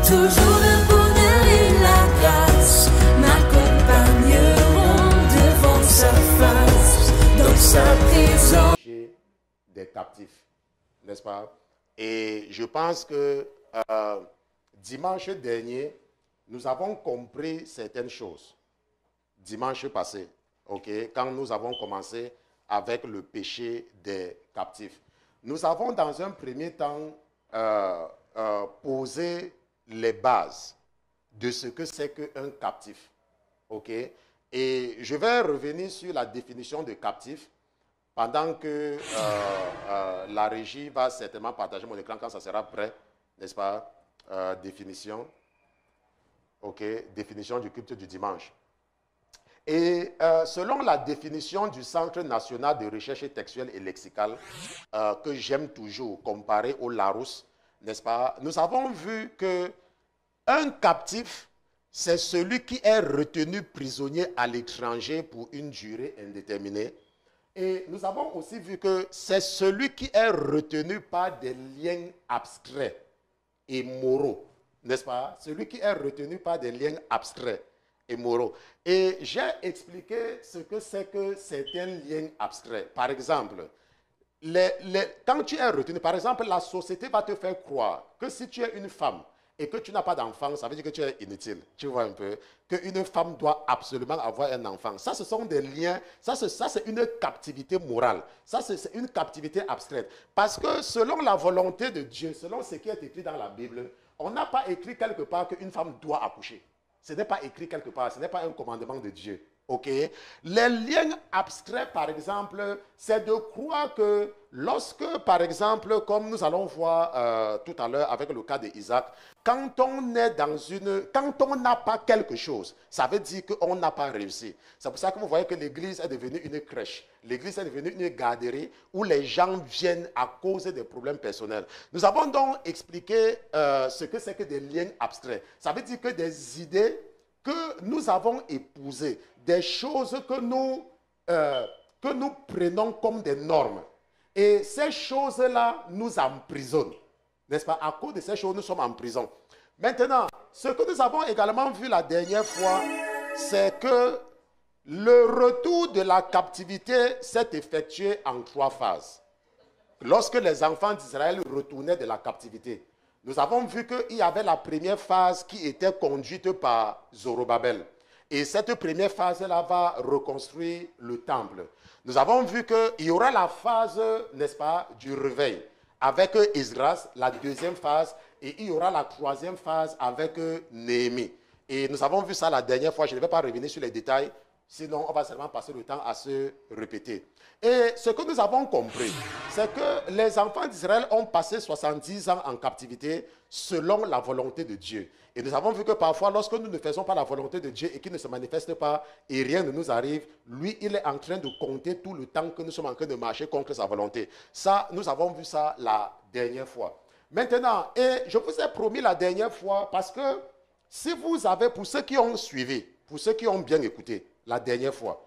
toujours le bonheur et la grâce m'accompagneront devant sa face, dans sa présence. Des captifs, n'est-ce pas? Et je pense que dimanche dernier, nous avons compris certaines choses. Dimanche passé, ok, quand nous avons commencé avec le péché des captifs. Nous avons dans un premier temps posé les bases de ce que c'est qu'un captif. Ok? Et je vais revenir sur la définition de captif pendant que la régie va certainement partager mon écran quand ça sera prêt, n'est-ce pas? Définition. Ok? Définition du culte du dimanche. Et selon la définition du Centre national de recherche textuelle et lexicale, que j'aime toujours comparer au Larousse, n'est-ce pas? Nous avons vu qu'un captif, c'est celui qui est retenu prisonnier à l'étranger pour une durée indéterminée. Et nous avons aussi vu que c'est celui qui est retenu par des liens abstraits et moraux, n'est-ce pas? Celui qui est retenu par des liens abstraits et moraux. Et j'ai expliqué ce que c'est que certains liens abstraits. Par exemple, quand tu es retenu, par exemple, la société va te faire croire que si tu es une femme et que tu n'as pas d'enfant, ça veut dire que tu es inutile. Tu vois un peu? Qu'une femme doit absolument avoir un enfant. Ça, ce sont des liens, ça c'est une captivité morale. Ça, c'est une captivité abstraite. Parce que selon la volonté de Dieu, selon ce qui est écrit dans la Bible, on n'a pas écrit quelque part qu'une femme doit accoucher. Ce n'est pas écrit quelque part, ce n'est pas un commandement de Dieu. Ok? Les liens abstraits, par exemple, c'est de croire que lorsque, par exemple, comme nous allons voir tout à l'heure avec le cas d'Isaac, quand on est quand on n'a pas quelque chose, ça veut dire qu'on n'a pas réussi. C'est pour ça que vous voyez que l'église est devenue une crèche. L'église est devenue une garderie où les gens viennent à cause des problèmes personnels. Nous avons donc expliqué ce que c'est que des liens abstraits. Ça veut dire que des idées que nous avons épousées, des choses que nous prenons comme des normes. Et ces choses-là nous emprisonnent. N'est-ce pas? À cause de ces choses, nous sommes en prison. Maintenant, ce que nous avons également vu la dernière fois, c'est que le retour de la captivité s'est effectué en 3 phases. Lorsque les enfants d'Israël retournaient de la captivité, nous avons vu qu'il y avait la première phase qui était conduite par Zorobabel. Et cette première phase-là va reconstruire le temple. Nous avons vu qu'il y aura la phase, n'est-ce pas, du réveil avec Esdras, la deuxième phase, et il y aura la troisième phase avec Néhémie. Et nous avons vu ça la dernière fois, je ne vais pas revenir sur les détails, sinon on va seulement passer le temps à se répéter. Et ce que nous avons compris, c'est que les enfants d'Israël ont passé 70 ans en captivité selon la volonté de Dieu. Et nous avons vu que parfois, lorsque nous ne faisons pas la volonté de Dieu et qu'il ne se manifeste pas et rien ne nous arrive, lui, il est en train de compter tout le temps que nous sommes en train de marcher contre sa volonté. Ça, nous avons vu ça la dernière fois. Maintenant, et je vous ai promis la dernière fois, parce que si vous avez, pour ceux qui ont suivi, pour ceux qui ont bien écouté la dernière fois,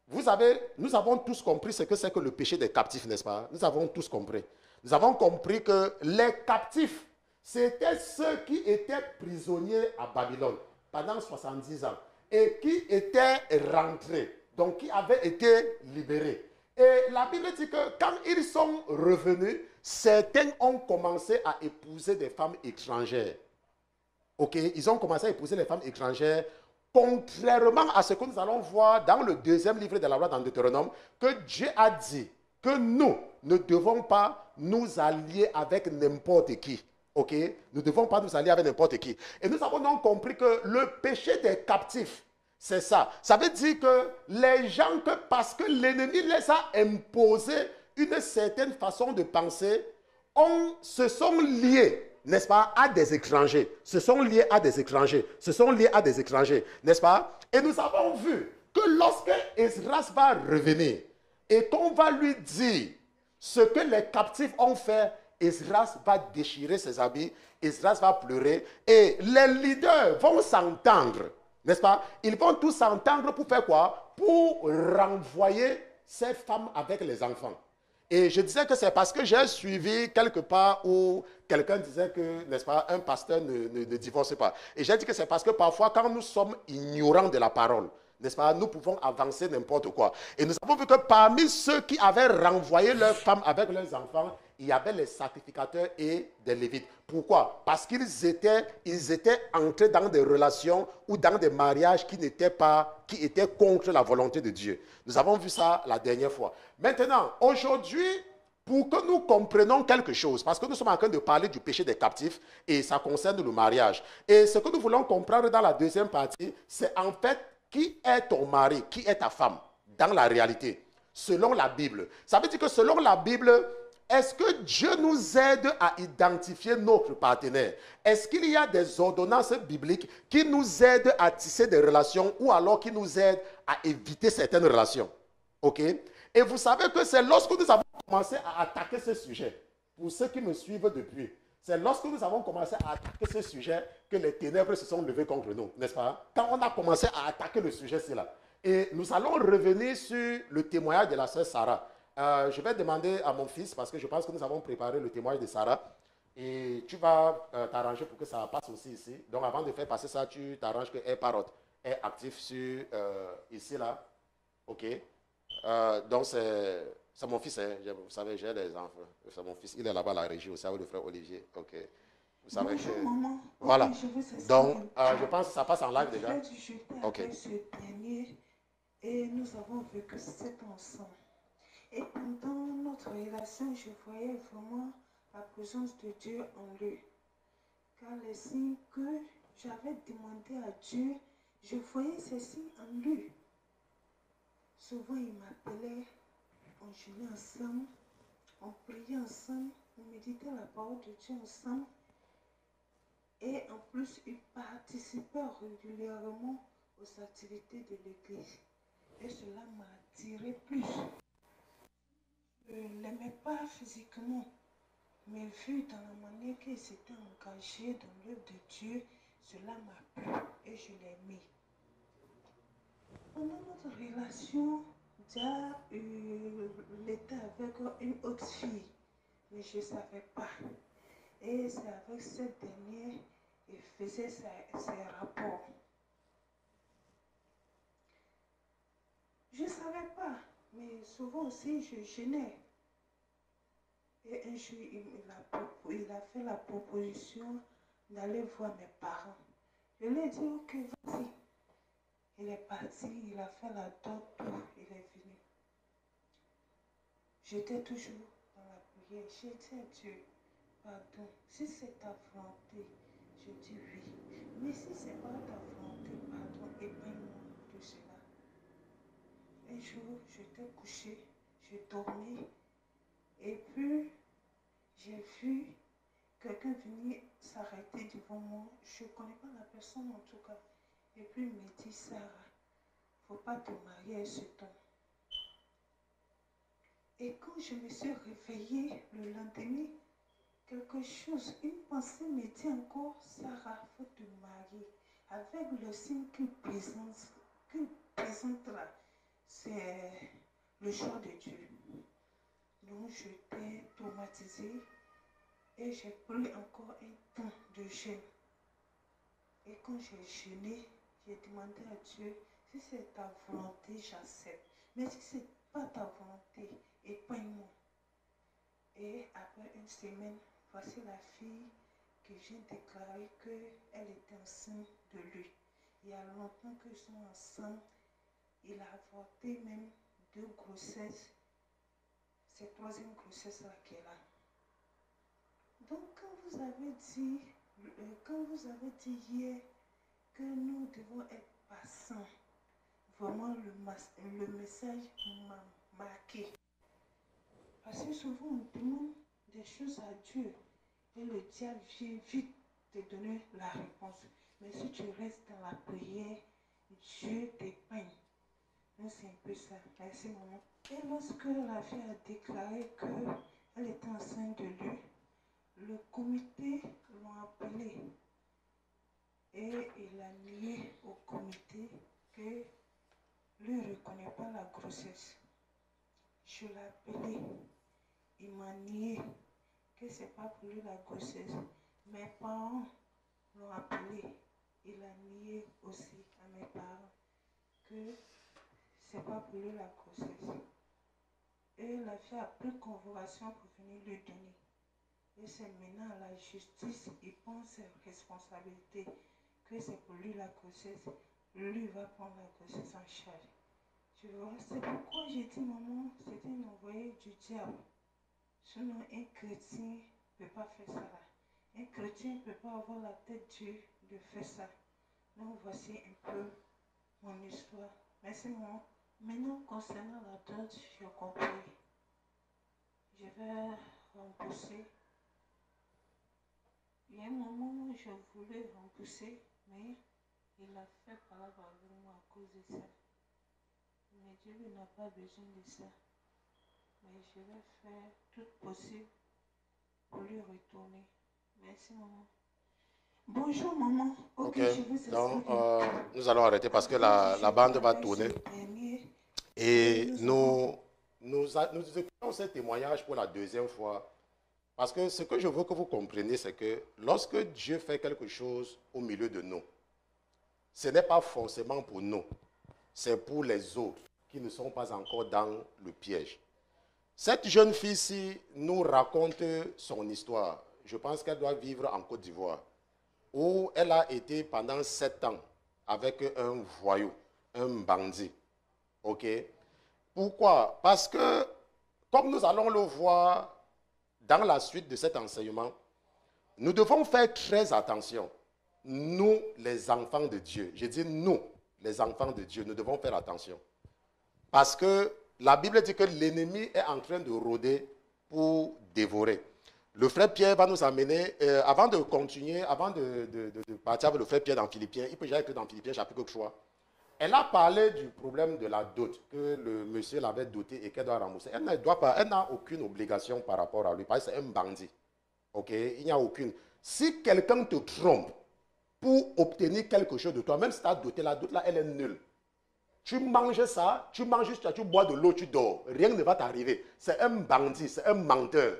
vous savez, nous avons tous compris ce que c'est que le péché des captifs, n'est-ce pas? Nous avons tous compris. Nous avons compris que les captifs, c'était ceux qui étaient prisonniers à Babylone pendant 70 ans et qui étaient rentrés, donc qui avaient été libérés. Et la Bible dit que quand ils sont revenus, certains ont commencé à épouser des femmes étrangères. Ok, ils ont commencé à épouser les femmes étrangères, contrairement à ce que nous allons voir dans le deuxième livre de la loi dans Deutéronome, que Dieu a dit que nous ne devons pas nous allier avec n'importe qui. Ok, nous ne devons pas nous allier avec n'importe qui. Et nous avons donc compris que le péché des captifs, c'est ça. Ça veut dire que les gens, parce que l'ennemi les a imposé une certaine façon de penser, se sont liés, n'est-ce pas, à des étrangers. Se sont liés à des étrangers. Se sont liés à des étrangers, n'est-ce pas? Et nous avons vu que lorsque Esdras va revenir et qu'on va lui dire ce que les captifs ont fait, Esdras va déchirer ses habits, Esdras va pleurer et les leaders vont s'entendre, n'est-ce pas? Ils vont tous s'entendre pour faire quoi? Pour renvoyer ces femmes avec les enfants. Et je disais que c'est parce que j'ai suivi quelque part où quelqu'un disait que, n'est-ce pas, un pasteur ne divorce pas. Et j'ai dit que c'est parce que parfois, quand nous sommes ignorants de la parole, n'est-ce pas, nous pouvons avancer n'importe quoi. Et nous avons vu que parmi ceux qui avaient renvoyé leurs femmes avec leurs enfants, il y avait les sacrificateurs et des lévites. Pourquoi? Parce ils étaient entrés dans des relations ou dans des mariages qui étaient contre la volonté de Dieu. Nous avons vu ça la dernière fois. Maintenant, aujourd'hui, pour que nous comprenions quelque chose, parce que nous sommes en train de parler du péché des captifs et ça concerne le mariage. Et ce que nous voulons comprendre dans la deuxième partie, c'est en fait qui est ton mari, qui est ta femme dans la réalité, selon la Bible. Ça veut dire que selon la Bible, est-ce que Dieu nous aide à identifier notre partenaire? Est-ce qu'il y a des ordonnances bibliques qui nous aident à tisser des relations ou alors qui nous aident à éviter certaines relations? OK? Et vous savez que c'est lorsque nous avons commencé à attaquer ce sujet, pour ceux qui me suivent depuis, c'est lorsque nous avons commencé à attaquer ce sujet que les ténèbres se sont levées contre nous, n'est-ce pas? Quand on a commencé à attaquer le sujet, c'est là. Et nous allons revenir sur le témoignage de la sœur Sarah. Je vais demander à mon fils, parce que je pense que nous avons préparé le témoignage de Sarah, et tu vas t'arranger pour que ça passe aussi ici. Donc avant de faire passer ça, tu t'arranges que AirParrot est actif sur ici, là. OK? Donc c'est mon fils, hein. Vous savez, j'ai des enfants. C'est mon fils, il est là-bas à la régie aussi avec le frère Olivier. OK. Vous savez Bonjour, que... maman. Voilà. Ok, je vous explique Donc, un peu. je pense que ça passe en live En déjà. fait, j'étais OK. avec ce dernier et nous avons vécu 7 ans ensemble. Et pendant notre relation, je voyais vraiment la présence de Dieu en lui. Car les signes que j'avais demandé à Dieu, je voyais ces signes en lui. Souvent, il m'appelait, on jeûnait ensemble, on priait ensemble, on méditait la parole de Dieu ensemble. Et en plus, il participait régulièrement aux activités de l'église. Et cela m'a attiré plus. Je ne l'aimais pas physiquement, mais vu dans la manière qu'il s'était engagé dans l'œuvre de Dieu, cela m'a plu et je l'ai aimé. Pendant notre relation, déjà, il était avec une autre fille, mais je ne savais pas. Et c'est avec cette dernière qu'il faisait ses rapports. Je ne savais pas, mais souvent aussi je gênais. Et un jour, il a fait la proposition d'aller voir mes parents. Je lui ai dit, ok, vas-y. Il est parti, il a fait la dot, il est venu. J'étais toujours dans la prière. J'ai dit à Dieu, pardon, si c'est ta volonté, je dis oui. Mais si ce n'est pas ta volonté, pardon, épargne-moi de cela. Un jour, j'étais couché, je dormais, et puis j'ai vu quelqu'un venir s'arrêter devant moi. Je ne connais pas la personne en tout cas. Et puis il me dit, Sarah, il ne faut pas te marier à cet homme. Et quand je me suis réveillée le lendemain, quelque chose, une pensée me dit encore, Sarah, il faut te marier. Avec le signe qu'il présentera, c'est le choix de Dieu. Donc j'étais traumatisée et j'ai pris encore un temps de jeûne. Et quand j'ai jeûné, j'ai demandé à Dieu, si c'est ta volonté, j'accepte. Mais si ce n'est pas ta volonté, épargne-moi. Et après une semaine, voici la fille que j'ai déclaré qu'elle était enceinte de lui. Il y a longtemps qu'ils sont ensemble. Il a avorté même 2 grossesses. C'est la 3e grossesse là qu'elle a. Donc quand vous avez dit hier que nous devons être patients, vraiment le message m'a marqué. Parce que souvent on demande des choses à Dieu et le diable vient vite te donner la réponse. Mais si tu restes dans la prière, Dieu t'épargne. Donc c'est un peu ça. Merci maman. Et lorsque la fille a déclaré qu'elle était enceinte de lui, le comité l'a appelé et il a nié au comité que lui ne reconnaît pas la grossesse. Je l'ai appelé il m'a nié que ce n'est pas pour lui la grossesse. Mes parents l'ont appelé. Il a nié aussi à mes parents que ce n'est pas pour lui la grossesse. Et la fille a pris convocation pour venir lui donner. Et c'est maintenant à la justice, il prend ses responsabilités, que c'est pour lui la grossesse. Lui va prendre la grossesse en charge. Tu vois, c'est pourquoi j'ai dit, maman, c'était une envoyée du diable. Sinon, un chrétien ne peut pas faire ça là. Un chrétien ne peut pas avoir la tête dure de faire ça. Donc, voici un peu mon histoire. Merci, maman. Maintenant, concernant la dot, j'ai compris. Je vais rembourser. Il y a un moment où je voulais rembourser, mais il a fait palabre avec moi à cause de ça. Mais Dieu n'a pas besoin de ça. Mais je vais faire tout possible pour lui retourner. Merci, maman. Bonjour, maman. Ok, je vous explique. donc nous allons arrêter parce que la bande va tourner. Et nous écoutons ce témoignage pour la deuxième fois. Parce que ce que je veux que vous compreniez, c'est que lorsque Dieu fait quelque chose au milieu de nous, ce n'est pas forcément pour nous, c'est pour les autres qui ne sont pas encore dans le piège. Cette jeune fille-ci nous raconte son histoire. Je pense qu'elle doit vivre en Côte d'Ivoire, où elle a été pendant 7 ans avec un voyou, un bandit. Ok? Pourquoi? Parce que, comme nous allons le voir dans la suite de cet enseignement, nous devons faire très attention. Nous, les enfants de Dieu, je dis nous, les enfants de Dieu, nous devons faire attention. Parce que la Bible dit que l'ennemi est en train de rôder pour dévorer. Le frère Pierre va nous amener, avant de continuer, avant de partir avec le frère Pierre dans Philippiens, il peut déjà écrire dans Philippiens chapitre 3. Elle a parlé du problème de la dot, que le monsieur l'avait doté et qu'elle doit rembourser. Elle n'a aucune obligation par rapport à lui, parce que c'est un bandit. Ok? Il n'y a aucune. Si quelqu'un te trompe pour obtenir quelque chose de toi, même si tu as doté, la dot là, elle est nulle. Tu manges ça, tu bois de l'eau, tu dors. Rien ne va t'arriver. C'est un bandit, c'est un menteur.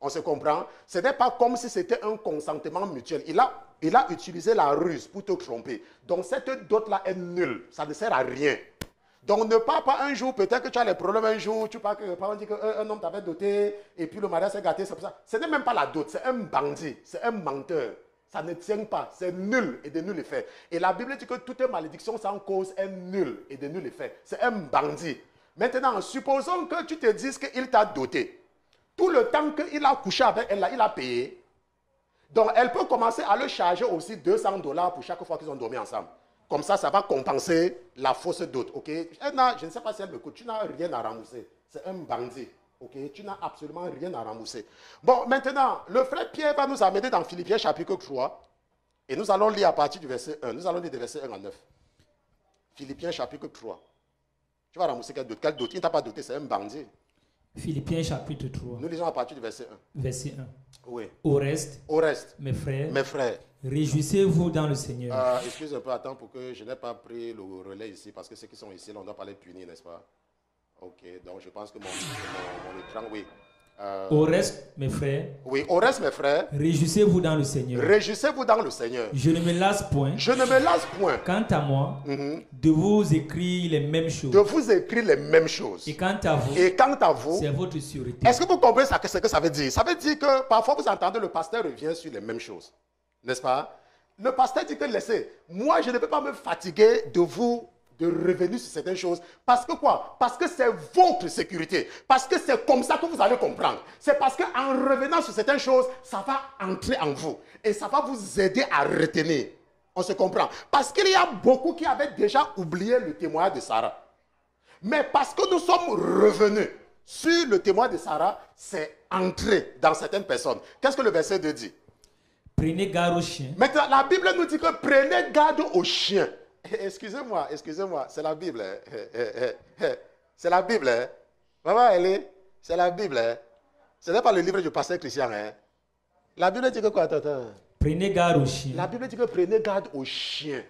On se comprend? Ce n'est pas comme si c'était un consentement mutuel. Il a utilisé la ruse pour te tromper. Donc cette dot-là est nulle. Ça ne sert à rien. Donc ne pars pas un jour, peut-être que tu as les problèmes un jour, tu pars que par exemple, qu'un homme t'avait doté et puis le mariage s'est gâté, c'est pour ça. Ce n'est même pas la dot, c'est un bandit, c'est un menteur. Ça ne tient pas, c'est nul et de nul effet. Et la Bible dit que toute malédiction sans cause est nulle et de nul effet. C'est un bandit. Maintenant, supposons que tu te dises qu'il t'a doté. Tout le temps qu'il a couché avec elle, il a payé. Donc, elle peut commencer à le charger aussi $200 pour chaque fois qu'ils ont dormi ensemble. Comme ça, ça va compenser la fausse dot. Okay? Je ne sais pas si elle me coûte. Tu n'as rien à rembourser. C'est un bandit. Okay? Tu n'as absolument rien à rembourser. Bon, maintenant, le frère Pierre va nous amener dans Philippiens chapitre 3. Et nous allons lire à partir du verset 1. Nous allons lire des versets 1 à 9. Philippiens chapitre 3. Tu vas rembourser quelle dot? Quelle dot? Il ne t'a pas doté, c'est un bandit. Philippiens chapitre 3. Nous lisons à partir du verset 1. Verset 1. Oui. Au reste, mes frères, réjouissez-vous dans le Seigneur. Excuse un peu, attends, pour que je n'ai pas pris le relais ici, parce que ceux qui sont ici, là, on doit pas les punir, n'est-ce pas? Ok, donc je pense que mon écran, oui. Au reste, mes frères. Oui, au reste, mes frères. Réjouissez-vous dans le Seigneur. Réjouissez-vous dans le Seigneur. Je ne me lasse point. Je ne me lasse point. Quant à moi, de vous écrire les mêmes choses. De vous écrire les mêmes choses. Et quant à vous, c'est votre sûreté. Est-ce que vous comprenez ce que ça veut dire? Ça veut dire que parfois vous entendez le pasteur revient sur les mêmes choses. N'est-ce pas? Le pasteur dit que laissez, moi je ne peux pas me fatiguer de revenir sur certaines choses. Parce que quoi? Parce que c'est votre sécurité. Parce que c'est comme ça que vous allez comprendre. C'est parce qu'en revenant sur certaines choses, ça va entrer en vous. Et ça va vous aider à retenir. On se comprend. Parce qu'il y a beaucoup qui avaient déjà oublié le témoignage de Sarah. Mais parce que nous sommes revenus sur le témoignage de Sarah, c'est entré dans certaines personnes. Qu'est-ce que le verset 2 dit? Prenez garde aux chiens. Maintenant, la Bible nous dit que prenez garde aux chiens. Excusez-moi, c'est la Bible. C'est la Bible. Maman, c'est la Bible. Ce n'est pas le livre du pasteur Christian. La Bible dit que quoi? Prenez garde aux chiens. La Bible dit que prenez garde aux chiens.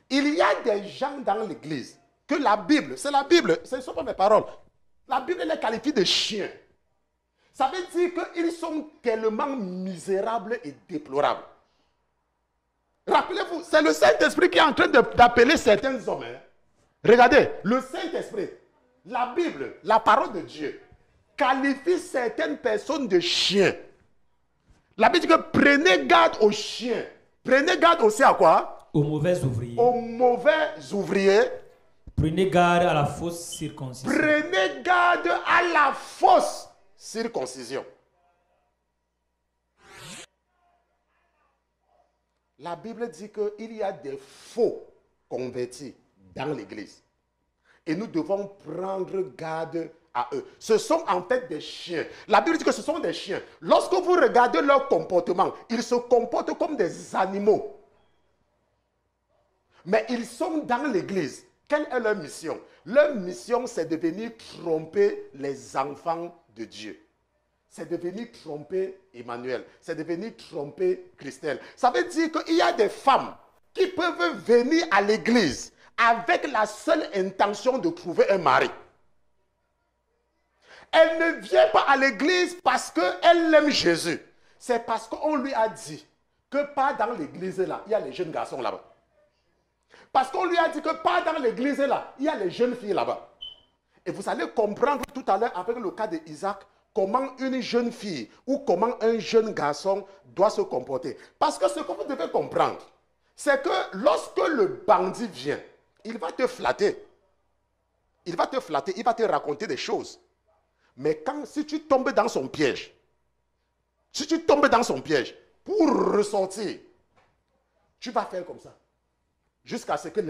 Il y a des gens dans l'église que la Bible, c'est la Bible, ce ne sont pas mes paroles. La Bible les qualifie de chiens. Ça veut dire qu'ils sont tellement misérables et déplorables. Rappelez-vous, c'est le Saint-Esprit qui est en train d'appeler certains hommes. Hein. Regardez, le Saint-Esprit, la Bible, la parole de Dieu, qualifie certaines personnes de chiens. La Bible dit que prenez garde aux chiens. Prenez garde aussi à quoi? Aux mauvais ouvriers. Aux mauvais ouvriers. Prenez garde à la fausse circoncision. Prenez garde à la fausse circoncision. La Bible dit qu'il y a des faux convertis dans l'église. Et nous devons prendre garde à eux. Ce sont en fait des chiens. La Bible dit que ce sont des chiens. Lorsque vous regardez leur comportement, ils se comportent comme des animaux. Mais ils sont dans l'église. Quelle est leur mission? Leur mission, c'est de venir tromper les enfants de Dieu. C'est de venir tromper Emmanuel. C'est de venir tromper Christelle. Ça veut dire qu'il y a des femmes qui peuvent venir à l'église avec la seule intention de trouver un mari. Elle ne vient pas à l'église parce qu'elle aime Jésus. C'est parce qu'on lui a dit que pas dans l'église là, il y a les jeunes garçons là-bas. Parce qu'on lui a dit que pas dans l'église là, il y a les jeunes filles là-bas. Et vous allez comprendre tout à l'heure avec le cas d'Isaac, comment une jeune fille ou comment un jeune garçon doit se comporter. Parce que ce que vous devez comprendre, c'est que lorsque le bandit vient, il va te flatter. Il va te flatter, il va te raconter des choses. Mais si tu tombes dans son piège, pour ressortir, tu vas faire comme ça. Jusqu'à ce que...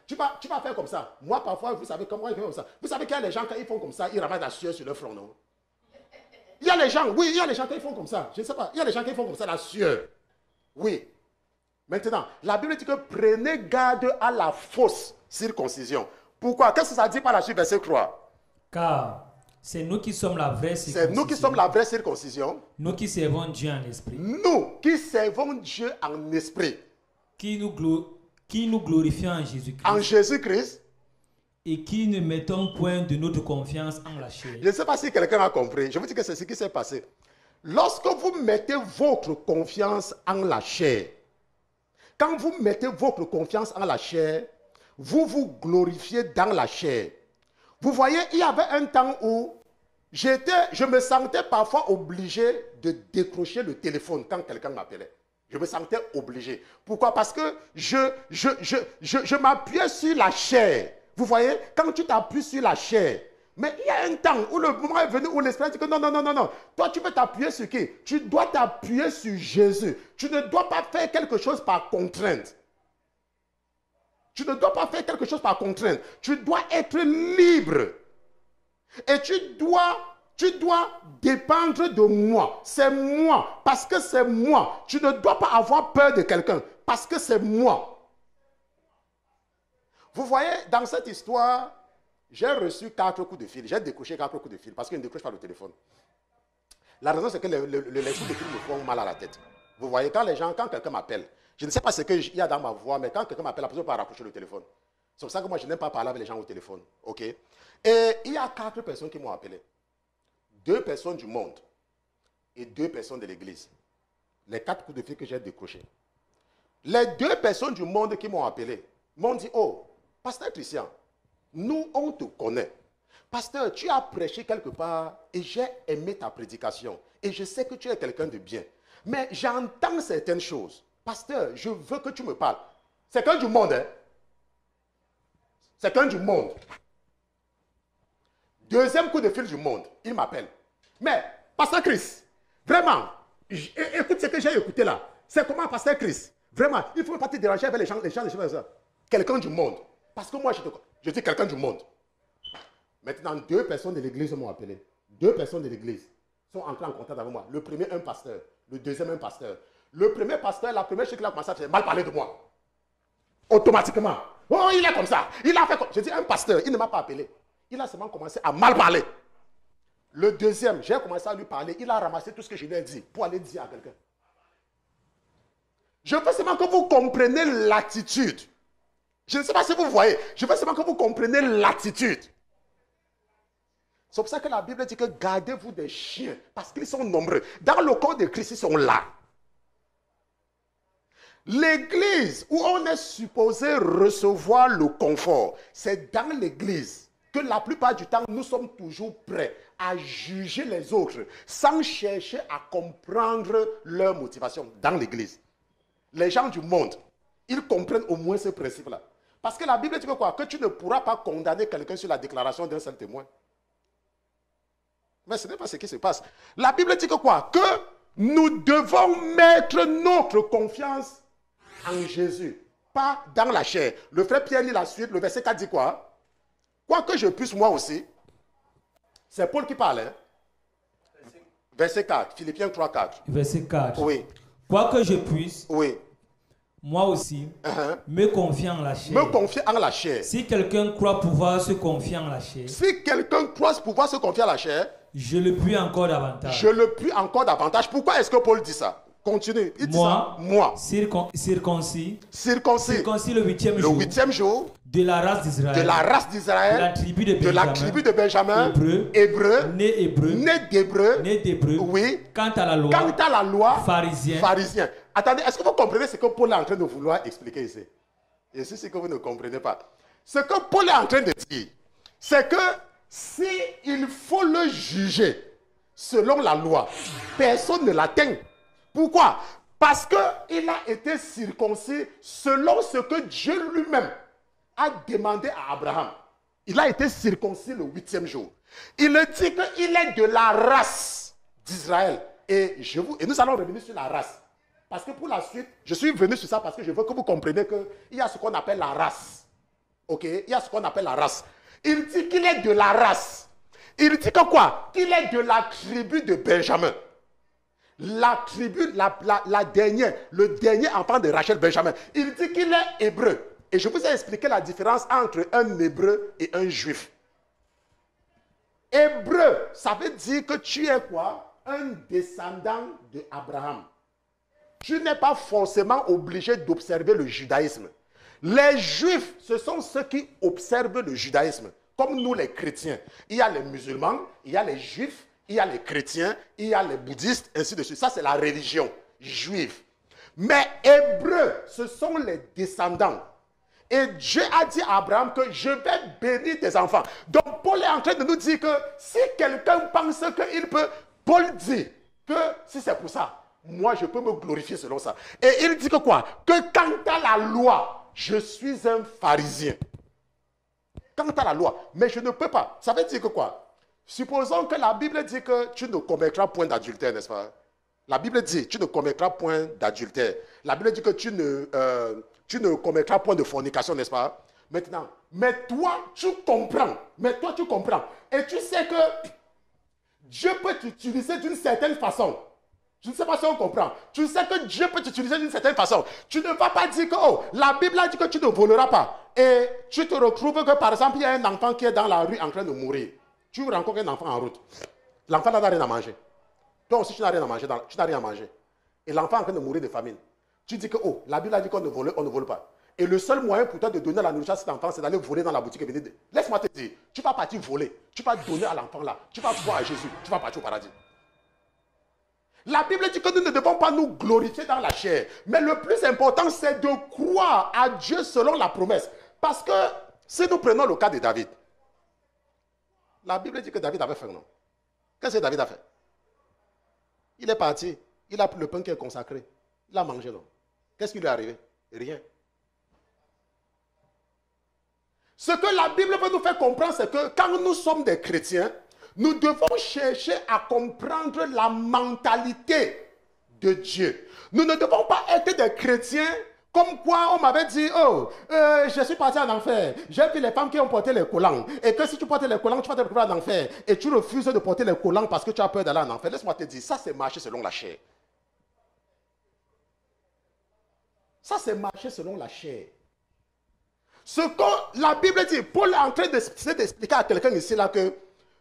tu vas faire comme ça. Moi, parfois, vous savez comment ils font comme ça. Vous savez qu'il y a les gens, quand ils font comme ça, ils ramassent la sueur sur leur front, non? Il y a les gens, oui, il y a les gens qui font comme ça. Je ne sais pas, il y a les gens qui font comme ça, la sueur. Oui. Maintenant, la Bible dit que prenez garde à la fausse circoncision. Pourquoi? Qu'est-ce que ça dit par la suite, verset 3? Car c'est nous qui sommes la vraie circoncision. C'est nous qui sommes la vraie circoncision. Nous qui servons Dieu en esprit. Nous qui servons Dieu en esprit. Qui nous glorifions en Jésus-Christ. En Jésus-Christ. Et qui ne mettons point de notre confiance en la chair. Je ne sais pas si quelqu'un a compris. Je vous dis que c'est ce qui s'est passé. Lorsque vous mettez votre confiance en la chair, quand vous mettez votre confiance en la chair, vous vous glorifiez dans la chair. Vous voyez, il y avait un temps où je me sentais parfois obligé de décrocher le téléphone quand quelqu'un m'appelait. Je me sentais obligé. Pourquoi? Parce que je m'appuyais sur la chair. Vous voyez, quand tu t'appuies sur la chair, mais il y a un temps où le moment est venu où l'Esprit dit que non. Toi, tu veux t'appuyer sur qui? Tu dois t'appuyer sur Jésus. Tu ne dois pas faire quelque chose par contrainte. Tu ne dois pas faire quelque chose par contrainte. Tu dois être libre. Et tu dois dépendre de moi. C'est moi. Parce que c'est moi. Tu ne dois pas avoir peur de quelqu'un. Parce que c'est moi. Vous voyez, dans cette histoire, j'ai reçu 4 coups de fil. J'ai décroché 4 coups de fil parce qu'il ne décroche pas le téléphone. La raison, c'est que les coups de fil me font mal à la tête. Vous voyez, quand quelqu'un m'appelle, je ne sais pas ce qu'il y a dans ma voix, mais quand quelqu'un m'appelle, la personne ne peut pas raccrocher le téléphone. C'est pour ça que moi, je n'aime pas parler avec les gens au téléphone. OK? Et il y a 4 personnes qui m'ont appelé. 2 personnes du monde et 2 personnes de l'église. Les 4 coups de fil que j'ai décrochés. Les 2 personnes du monde qui m'ont appelé m'ont dit, oh, Pasteur Christian, nous, on te connaît. Pasteur, tu as prêché quelque part et j'ai aimé ta prédication. Et je sais que tu es quelqu'un de bien. Mais j'entends certaines choses. Pasteur, je veux que tu me parles. C'est qu'un du monde, hein? C'est qu'un du monde. Deuxième coup de fil du monde, il m'appelle. Mais, Pasteur Chris, vraiment, écoute ce que j'ai écouté là. C'est comment, Pasteur Chris? Vraiment, il ne faut pas te déranger avec les gens comme ça. Quelqu'un du monde. Parce que moi, je dis quelqu'un du monde. Maintenant, 2 personnes de l'église m'ont appelé. 2 personnes de l'église sont entrées en contact avec moi. Le premier, un pasteur. Le deuxième, un pasteur. Le premier pasteur, la première chose qu'il a commencé à faire, c'est mal parler de moi. Automatiquement. Oh, il est comme ça. Il a fait comme... Je dis, un pasteur, il ne m'a pas appelé. Il a seulement commencé à mal parler. Le deuxième, j'ai commencé à lui parler. Il a ramassé tout ce que je lui ai dit pour aller dire à quelqu'un. Je veux seulement que vous compreniez l'attitude. Je ne sais pas si vous voyez. Je veux seulement que vous compreniez l'attitude. C'est pour ça que la Bible dit que gardez-vous des chiens, parce qu'ils sont nombreux. Dans le corps de Christ, ils sont là. L'église où on est supposé recevoir le confort, c'est dans l'église que la plupart du temps, nous sommes toujours prêts à juger les autres sans chercher à comprendre leur motivation dans l'église. Les gens du monde, ils comprennent au moins ce principe-là. Parce que la Bible dit que quoi? Que tu ne pourras pas condamner quelqu'un sur la déclaration d'un seul témoin. Mais ce n'est pas ce qui se passe. La Bible dit que quoi? Que nous devons mettre notre confiance en Jésus, pas dans la chair. Le frère Pierre lit la suite, le verset 4 dit quoi? Quoi que je puisse moi aussi. C'est Paul qui parle. Hein? Verset 4, Philippiens 3, 4. Verset 4. Oui. Quoi que je puisse, oui. Moi aussi, me confier en la chair. Me confier en la chair. Si quelqu'un croit pouvoir se confier en la chair. Si quelqu'un croit pouvoir se confier en la chair. Je le puis encore davantage. Je le puis encore davantage. Pourquoi est-ce que Paul dit ça? Continue. Il dit ça. Moi. Circoncis. Circoncis le 8e jour. Le 8e jour. De la race d'Israël. De la race d'Israël. De la tribu de Benjamin. De la tribu de Benjamin. Hébreu. Né hébreu. Né d'hébreu. Oui. Quant à la loi. Pharisien. Attendez, est-ce que vous comprenez ce que Paul est en train de vouloir expliquer ici? Et c'est ce que vous ne comprenez pas. Ce que Paul est en train de dire, c'est que si il faut le juger selon la loi, personne ne l'atteint. Pourquoi? Parce qu'il a été circoncis selon ce que Dieu lui-même a demandé à Abraham. Il a été circoncis le 8e jour. Il dit qu'il est de la race d'Israël. Et nous allons revenir sur la race. Parce que pour la suite, je suis venu sur ça parce que je veux que vous compreniez qu'il y a ce qu'on appelle la race. Ok? Il y a ce qu'on appelle la race. Il dit qu'il est de la race. Il dit que quoi? Qu'il est de la tribu de Benjamin. La tribu, la dernière, le dernier enfant de Rachel, Benjamin. Il dit qu'il est hébreu. Et je vous ai expliqué la différence entre un hébreu et un juif. Hébreu, ça veut dire que tu es quoi? Un descendant d'Abraham. Tu n'es pas forcément obligé d'observer le judaïsme. Les juifs, ce sont ceux qui observent le judaïsme. Comme nous les chrétiens. Il y a les musulmans, il y a les juifs, il y a les chrétiens, il y a les bouddhistes, ainsi de suite. Ça, c'est la religion juive. Mais hébreux, ce sont les descendants. Et Dieu a dit à Abraham que je vais bénir tes enfants. Donc Paul est en train de nous dire que si quelqu'un pense qu'il peut, Paul dit que si c'est pour ça, moi je peux me glorifier selon ça. Et il dit que quoi? Que quant à la loi, je suis un pharisien. Quant à la loi, mais je ne peux pas. Ça veut dire que quoi? Supposons que la Bible dit que tu ne commettras point d'adultère, n'est-ce pas? La Bible dit tu ne commettras point d'adultère. La Bible dit que tu ne commettras point de fornication, n'est-ce pas? Maintenant, mais toi, tu comprends. Et tu sais que Dieu peut t'utiliser d'une certaine façon. Je ne sais pas si on comprend. Tu sais que Dieu peut t'utiliser d'une certaine façon. Tu ne vas pas dire que, oh, la Bible a dit que tu ne voleras pas. Et tu te retrouves que, par exemple, il y a un enfant qui est dans la rue en train de mourir. Tu rencontres un enfant en route. L'enfant n'a rien à manger. Toi aussi, tu n'as rien à manger. Tu n'as rien à manger. Et l'enfant est en train de mourir de famine. Tu dis que, oh, la Bible a dit qu'on ne vole pas. Et le seul moyen pour toi de donner la nourriture à cet enfant, c'est d'aller voler dans la boutique et venir. Laisse-moi te dire, tu vas partir voler. Tu vas donner à l'enfant là. Tu vas voir à Jésus. Tu vas partir au paradis. La Bible dit que nous ne devons pas nous glorifier dans la chair. Mais le plus important, c'est de croire à Dieu selon la promesse. Parce que si nous prenons le cas de David, la Bible dit que David avait faim, non? Qu'est-ce que David a fait? Il est parti. Il a pris le pain qui est consacré. Il a mangé, non? Qu'est-ce qui lui est arrivé? Rien. Ce que la Bible veut nous faire comprendre, c'est que quand nous sommes des chrétiens, nous devons chercher à comprendre la mentalité de Dieu. Nous ne devons pas être des chrétiens comme quoi on m'avait dit, oh, je suis parti en enfer. J'ai vu les femmes qui ont porté les collants. Et que si tu portes les collants, tu vas te retrouver en enfer. Et tu refuses de porter les collants parce que tu as peur d'aller en enfer. Laisse-moi te dire, ça c'est marcher selon la chair. Ça c'est marcher selon la chair. Ce que la Bible dit, Paul est en train d'expliquer à quelqu'un ici là que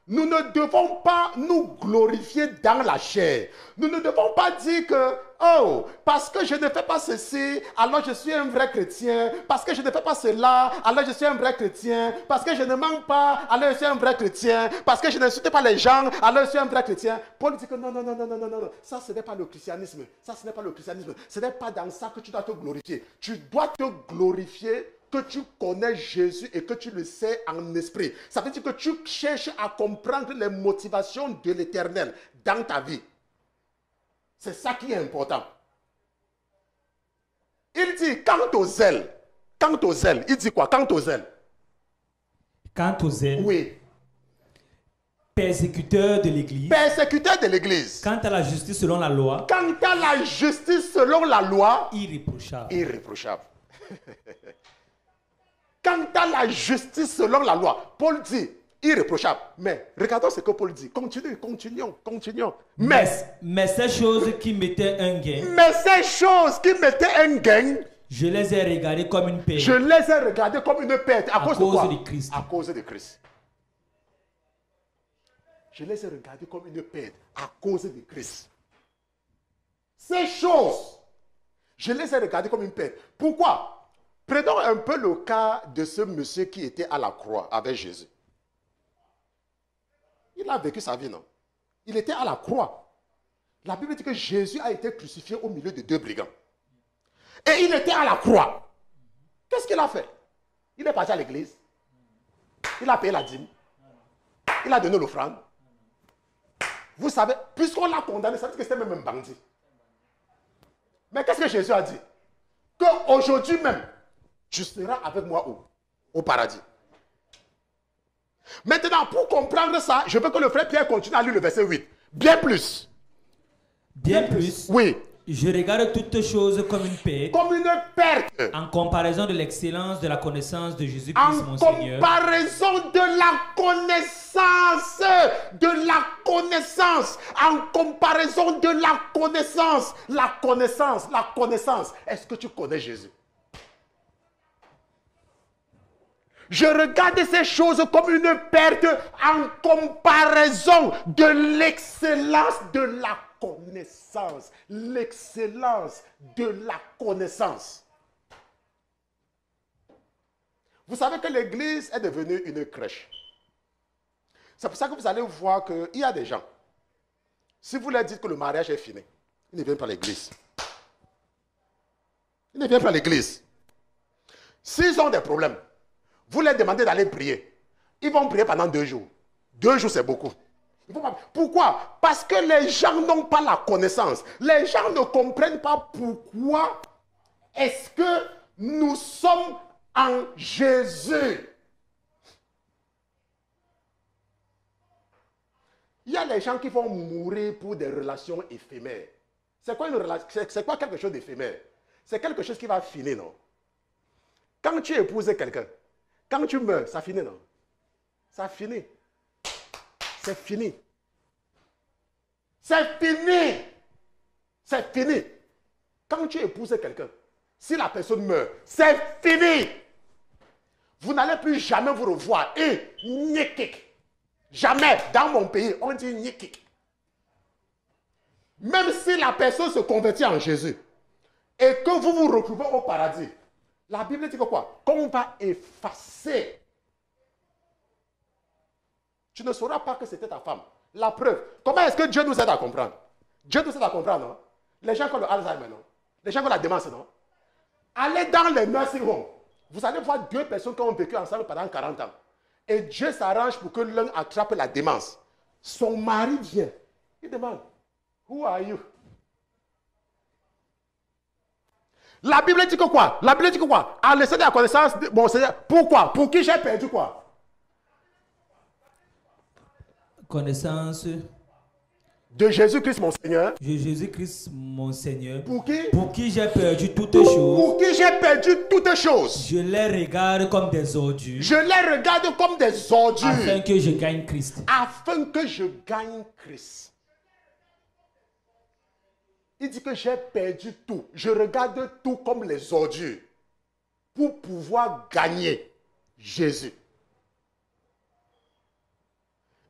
nous ne devons pas nous glorifier dans la chair. Nous ne devons pas dire que, oh, parce que je ne fais pas ceci, alors je suis un vrai chrétien. Parce que je ne fais pas cela, alors je suis un vrai chrétien. Parce que je ne manque pas, alors je suis un vrai chrétien. Parce que je n'insulte pas les gens, alors je suis un vrai chrétien. Paul dit que non, non, non, non, non, non, non. Ça, ce n'est pas le christianisme. Ça, ce n'est pas le christianisme. Ce n'est pas dans ça que tu dois te glorifier. Tu dois te glorifier que tu connais Jésus et que tu le sais en esprit. Ça veut dire que tu cherches à comprendre les motivations de l'Éternel dans ta vie. C'est ça qui est important. Il dit, quant au zèle, il dit quoi? Quant au zèle. Quant au zèle. Oui. Persécuteur de l'Église. Persécuteur de l'Église. Quant à la justice selon la loi. Quant à la justice selon la loi. Irréprochable. Irréprochable. Quant à la justice selon la loi, Paul dit irréprochable. Mais regardons ce que Paul dit. Continuons. Mais ces choses qui mettaient un gain. Mais ces choses qui mettaient un gain. Je les ai regardées comme une perte. Je les ai regardées comme une perte. À cause de quoi? De Christ. À cause de Christ. Je les ai regardées comme une perte à cause de Christ. Ces choses, je les ai regardées comme une perte. Pourquoi? Prenons un peu le cas de ce monsieur qui était à la croix avec Jésus. Il a vécu sa vie, non? Il était à la croix. La Bible dit que Jésus a été crucifié au milieu de deux brigands. Et il était à la croix. Qu'est-ce qu'il a fait? Il est parti à l'église. Il a payé la dîme. Il a donné l'offrande. Vous savez, puisqu'on l'a condamné, ça veut dire que c'était même un bandit. Mais qu'est-ce que Jésus a dit? Qu'aujourd'hui même, tu seras avec moi où? Au paradis. Maintenant, pour comprendre ça, je veux que le frère Pierre continue à lire le verset 8. Bien plus. Bien plus. Oui. Je regarde toutes choses comme une perte. Comme une perte. En comparaison de l'excellence de la connaissance de Jésus-Christ, mon Seigneur. En comparaison de la connaissance. De la connaissance. En comparaison de la connaissance. La connaissance. La connaissance. Est-ce que tu connais Jésus? Je regarde ces choses comme une perte en comparaison de l'excellence de la connaissance. L'excellence de la connaissance. Vous savez que l'église est devenue une crèche. C'est pour ça que vous allez voir qu'il y a des gens. Si vous leur dites que le mariage est fini, ils ne viennent pas à l'église. Ils ne viennent pas à l'église. S'ils ont des problèmes, vous leur demandez d'aller prier. Ils vont prier pendant 2 jours. 2 jours, c'est beaucoup. Pourquoi? Parce que les gens n'ont pas la connaissance. Les gens ne comprennent pas pourquoi est-ce que nous sommes en Jésus. Il y a les gens qui vont mourir pour des relations éphémères. C'est quoi une relation? C'est quoi quelque chose d'éphémère? C'est quelque chose qui va finir, non? Quand tu épouses quelqu'un, quand tu meurs, ça finit, non? Ça finit. C'est fini. C'est fini. C'est fini. Quand tu épouses quelqu'un, si la personne meurt, c'est fini. Vous n'allez plus jamais vous revoir. Et nyekik. Jamais. Dans mon pays, on dit nyekik. Même si la personne se convertit en Jésus et que vous vous retrouvez au paradis, la Bible dit que quoi? Qu'on va effacer. Tu ne sauras pas que c'était ta femme. La preuve. Comment est-ce que Dieu nous aide à comprendre? Dieu nous aide à comprendre, non? Les gens qui ont le Alzheimer, non? Les gens qui ont la démence, non? Allez dans les nursing homes. Vous allez voir 2 personnes qui ont vécu ensemble pendant 40 ans. Et Dieu s'arrange pour que l'un attrape la démence. Son mari vient. Il demande, who are you? La Bible dit que quoi? La Bible dit que quoi? En laissant de la connaissance de mon Seigneur. Pourquoi? Pour qui j'ai perdu quoi? Connaissance de Jésus-Christ mon Seigneur. De Jésus-Christ mon Seigneur. Pour qui? Pour qui j'ai perdu toutes choses. Pour qui j'ai perdu toutes choses. Je les regarde comme des ordures. Je les regarde comme des ordures. Afin que je gagne Christ. Afin que je gagne Christ. Il dit que j'ai perdu tout. Je regarde tout comme les ordures. Pour pouvoir gagner Jésus.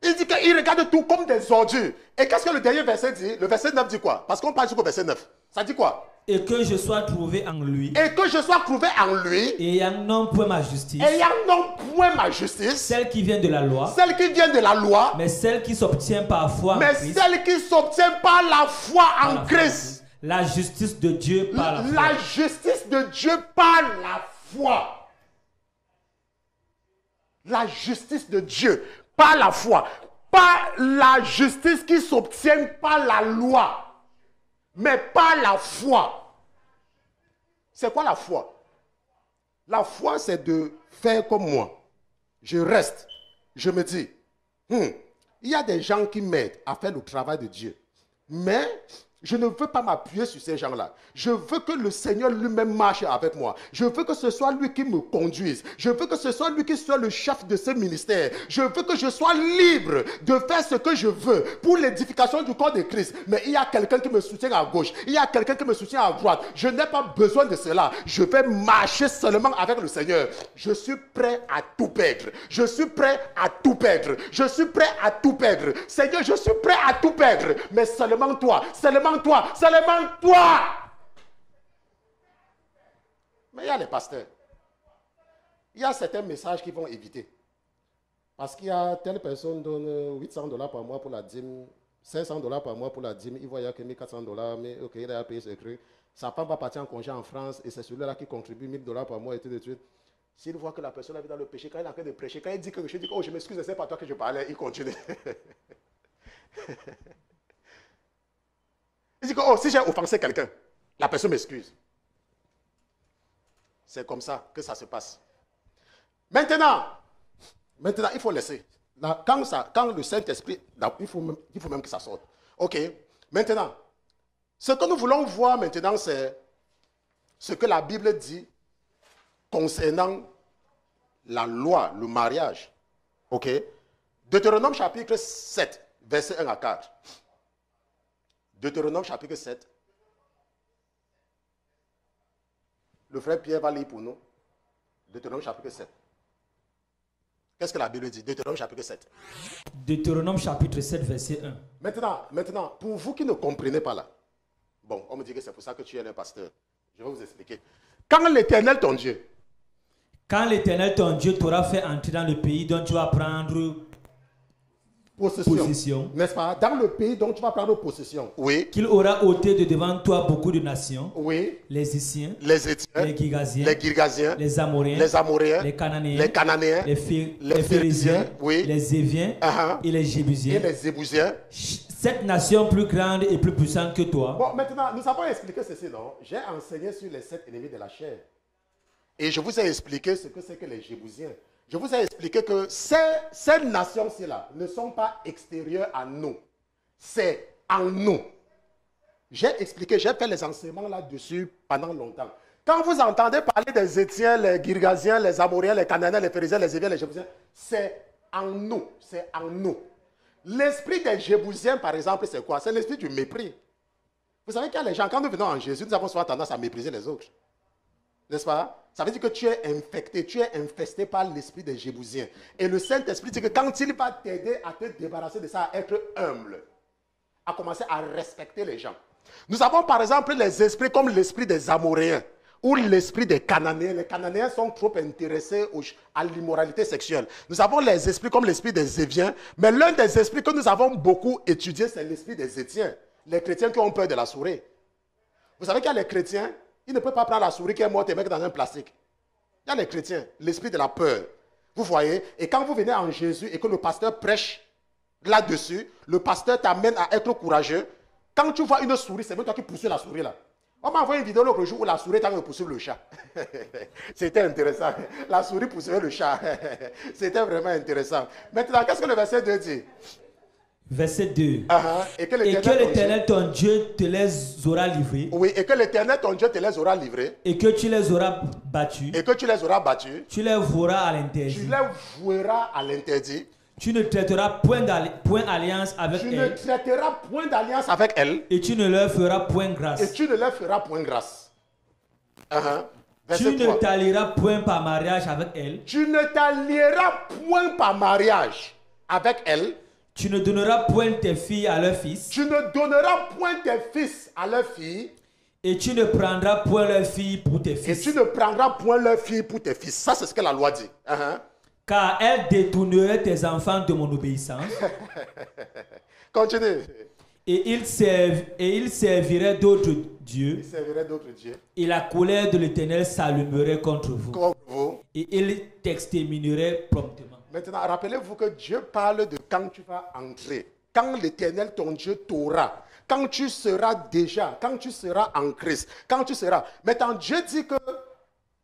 Il dit qu'il regarde tout comme des ordures. Et qu'est-ce que le dernier verset dit? Le verset 9 dit quoi? Parce qu'on parle jusqu'au verset 9. Ça dit quoi? Et que je sois trouvé en lui. Et que je sois trouvé en lui. Ayant non point ma justice. Ayant non point ma justice. Celle qui vient de la loi. Celle qui vient de la loi. Mais celle qui s'obtient par foi en Christ. Mais celle qui s'obtient par la foi en Christ. La justice de Dieu par la foi. La justice de Dieu par la foi. La justice de Dieu par la foi. Pas la justice qui s'obtient par la loi. Mais par la foi. C'est quoi la foi? La foi, c'est de faire comme moi. Je reste. Je me dis, il y a des gens qui m'aident à faire le travail de Dieu. Mais je ne veux pas m'appuyer sur ces gens-là. Je veux que le Seigneur lui-même marche avec moi. Je veux que ce soit lui qui me conduise. Je veux que ce soit lui qui soit le chef de ce ministère. Je veux que je sois libre de faire ce que je veux pour l'édification du corps de Christ. Mais il y a quelqu'un qui me soutient à gauche. Il y a quelqu'un qui me soutient à droite. Je n'ai pas besoin de cela. Je vais marcher seulement avec le Seigneur. Je suis prêt à tout perdre. Je suis prêt à tout perdre. Je suis prêt à tout perdre. Seigneur, je suis prêt à tout perdre. Mais seulement toi. Seulement toi, seulement toi. Mais il y a les pasteurs. Il y a certains messages qu'ils vont éviter. Parce qu'il y a telle personne donne $800 par mois pour la dîme, $500 par mois pour la dîme, il voit qu'il y a que $1,400, mais ok, il a payé ses crues. Sa femme va partir en congé en France et c'est celui-là qui contribue $1,000 par mois et tout de suite. S'il voit que la personne vit dans le péché, quand il est en train de prêcher, quand il dit quelque chose, il dit, oh je m'excuse, c'est pas toi que je parlais, il continue. Il dit que oh, si j'ai offensé quelqu'un, la personne m'excuse. C'est comme ça que ça se passe. Maintenant, il faut laisser. Là, quand le Saint-Esprit, il faut même que ça sorte. Ok. Maintenant, ce que nous voulons voir maintenant, c'est ce que la Bible dit concernant la loi, le mariage. Ok. Deutéronome chapitre 7, verset 1 à 4. Deutéronome chapitre 7. Le frère Pierre va lire pour nous. Deutéronome chapitre 7. Qu'est-ce que la Bible dit? Deutéronome chapitre 7. Deutéronome chapitre 7, verset 1. Maintenant, pour vous qui ne comprenez pas là, bon, on me dit que c'est pour ça que tu es un pasteur. Je vais vous expliquer. Quand l'Éternel, ton Dieu, t'aura fait entrer dans le pays dont tu vas prendre possession. N'est-ce pas? Dans le pays dont tu vas prendre possession. Oui. Qu'il aura ôté de devant toi beaucoup de nations. Oui. Les Hittiens, les Héthiens, les Girgasiens, les Amoréens, les Cananéens, les Phérésiens, oui, les Éviens et les Jébusiens. Cette nation plus grande et plus puissante que toi. Bon, maintenant, nous avons expliqué ceci, non? J'ai enseigné sur les 7 ennemis de la chair. Et je vous ai expliqué ce que c'est que les Jébusiens. Je vous ai expliqué que ces nations-ci-là ne sont pas extérieures à nous. C'est en nous. J'ai expliqué, j'ai fait les enseignements là-dessus pendant longtemps. Quand vous entendez parler des Héthiens, les Girgasiens, les Amoréens, les Cananéens, les Phérésiens, les Éviens, les Jébusiens, c'est en nous. C'est en nous. L'esprit des Jébusiens, par exemple, c'est quoi? C'est l'esprit du mépris. Vous savez qu'il y a les gens, quand nous venons en Jésus, nous avons souvent tendance à mépriser les autres. N'est-ce pas? Ça veut dire que tu es infecté, tu es infesté par l'esprit des Jébusiens. Et le Saint-Esprit dit que quand il va t'aider à te débarrasser de ça, à être humble, à commencer à respecter les gens. Nous avons par exemple les esprits comme l'esprit des Amoréens ou l'esprit des Cananéens. Les Cananéens sont trop intéressés à l'immoralité sexuelle. Nous avons les esprits comme l'esprit des Éviens, mais l'un des esprits que nous avons beaucoup étudié, c'est l'esprit des Héthiens. Les chrétiens qui ont peur de la souris. Vous savez qu'il y a les chrétiens, ils ne peuvent pas prendre la souris qui est morte et mettre dans un plastique. Il y a les chrétiens, l'esprit de la peur. Vous voyez? Et quand vous venez en Jésus et que le pasteur prêche là-dessus, le pasteur t'amène à être courageux. Quand tu vois une souris, c'est même toi qui poursuis la souris là. On m'a envoyé une vidéo l'autre jour où la souris est en train de poursuivre le chat. C'était intéressant. La souris poursuivait le chat. C'était vraiment intéressant. Maintenant, qu'est-ce que le verset 2 dit? Verset 2. Et que l'Éternel ton Dieu te les aura livrés. Oui, et que l'Éternel ton Dieu te les aura livrés. Et que tu les auras battus. Et que tu les auras battus. Tu les voueras à l'interdit. Tu les voueras à l'interdit. Tu ne traiteras point alliance avec elle. Tu ne traiteras point d'alliance avec elle. Et tu ne leur feras point grâce. Et tu ne leur feras point grâce. Tu ne t'allieras point par mariage avec elle. Tu ne t'allieras point par mariage avec elle. Tu ne donneras point tes filles à leurs fils. Tu ne donneras point tes fils à leurs filles. Et tu ne prendras point leurs filles pour tes fils. Et tu ne prendras point leurs filles pour tes fils. Ça, c'est ce que la loi dit. Car elles détourneraient tes enfants de mon obéissance. Continue. Et ils serviraient d'autres dieux. Ils serviraient d'autres dieux. Et la colère de l'Éternel s'allumerait contre vous. Contre vous. Et il t'exterminerait promptement. Maintenant, rappelez-vous que Dieu parle de quand tu vas entrer. Quand l'Éternel, ton Dieu, t'aura. Quand tu seras déjà, quand tu seras en Christ, quand tu seras. Maintenant, Dieu dit que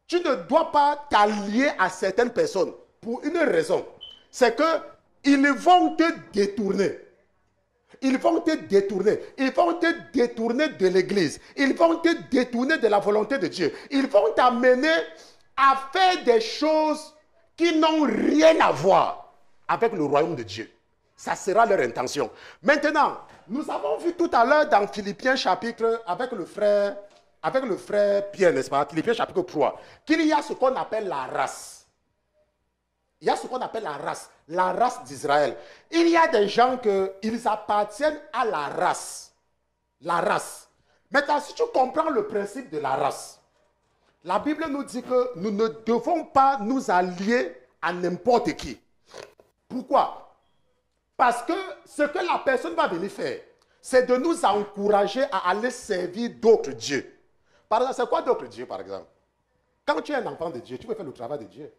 tu ne dois pas t'allier à certaines personnes pour une raison. C'est qu'ils vont te détourner. Ils vont te détourner. Ils vont te détourner de l'église. Ils vont te détourner de la volonté de Dieu. Ils vont t'amener à faire des choses qui n'ont rien à voir avec le royaume de Dieu. Ça sera leur intention. Maintenant, nous avons vu tout à l'heure dans Philippiens chapitre, avec le frère Pierre, n'est-ce pas? Philippiens chapitre 3, qu'il y a ce qu'on appelle la race. Il y a ce qu'on appelle la race d'Israël. Il y a des gens qu'ils appartiennent à la race. La race. Maintenant, si tu comprends le principe de la race, la Bible nous dit que nous ne devons pas nous allier à n'importe qui. Pourquoi? Parce que ce que la personne va venir faire, c'est de nous encourager à aller servir d'autres dieux. Par exemple, c'est quoi d'autres dieux, par exemple? Quand tu es un enfant de Dieu, tu peux faire le travail de Dieu.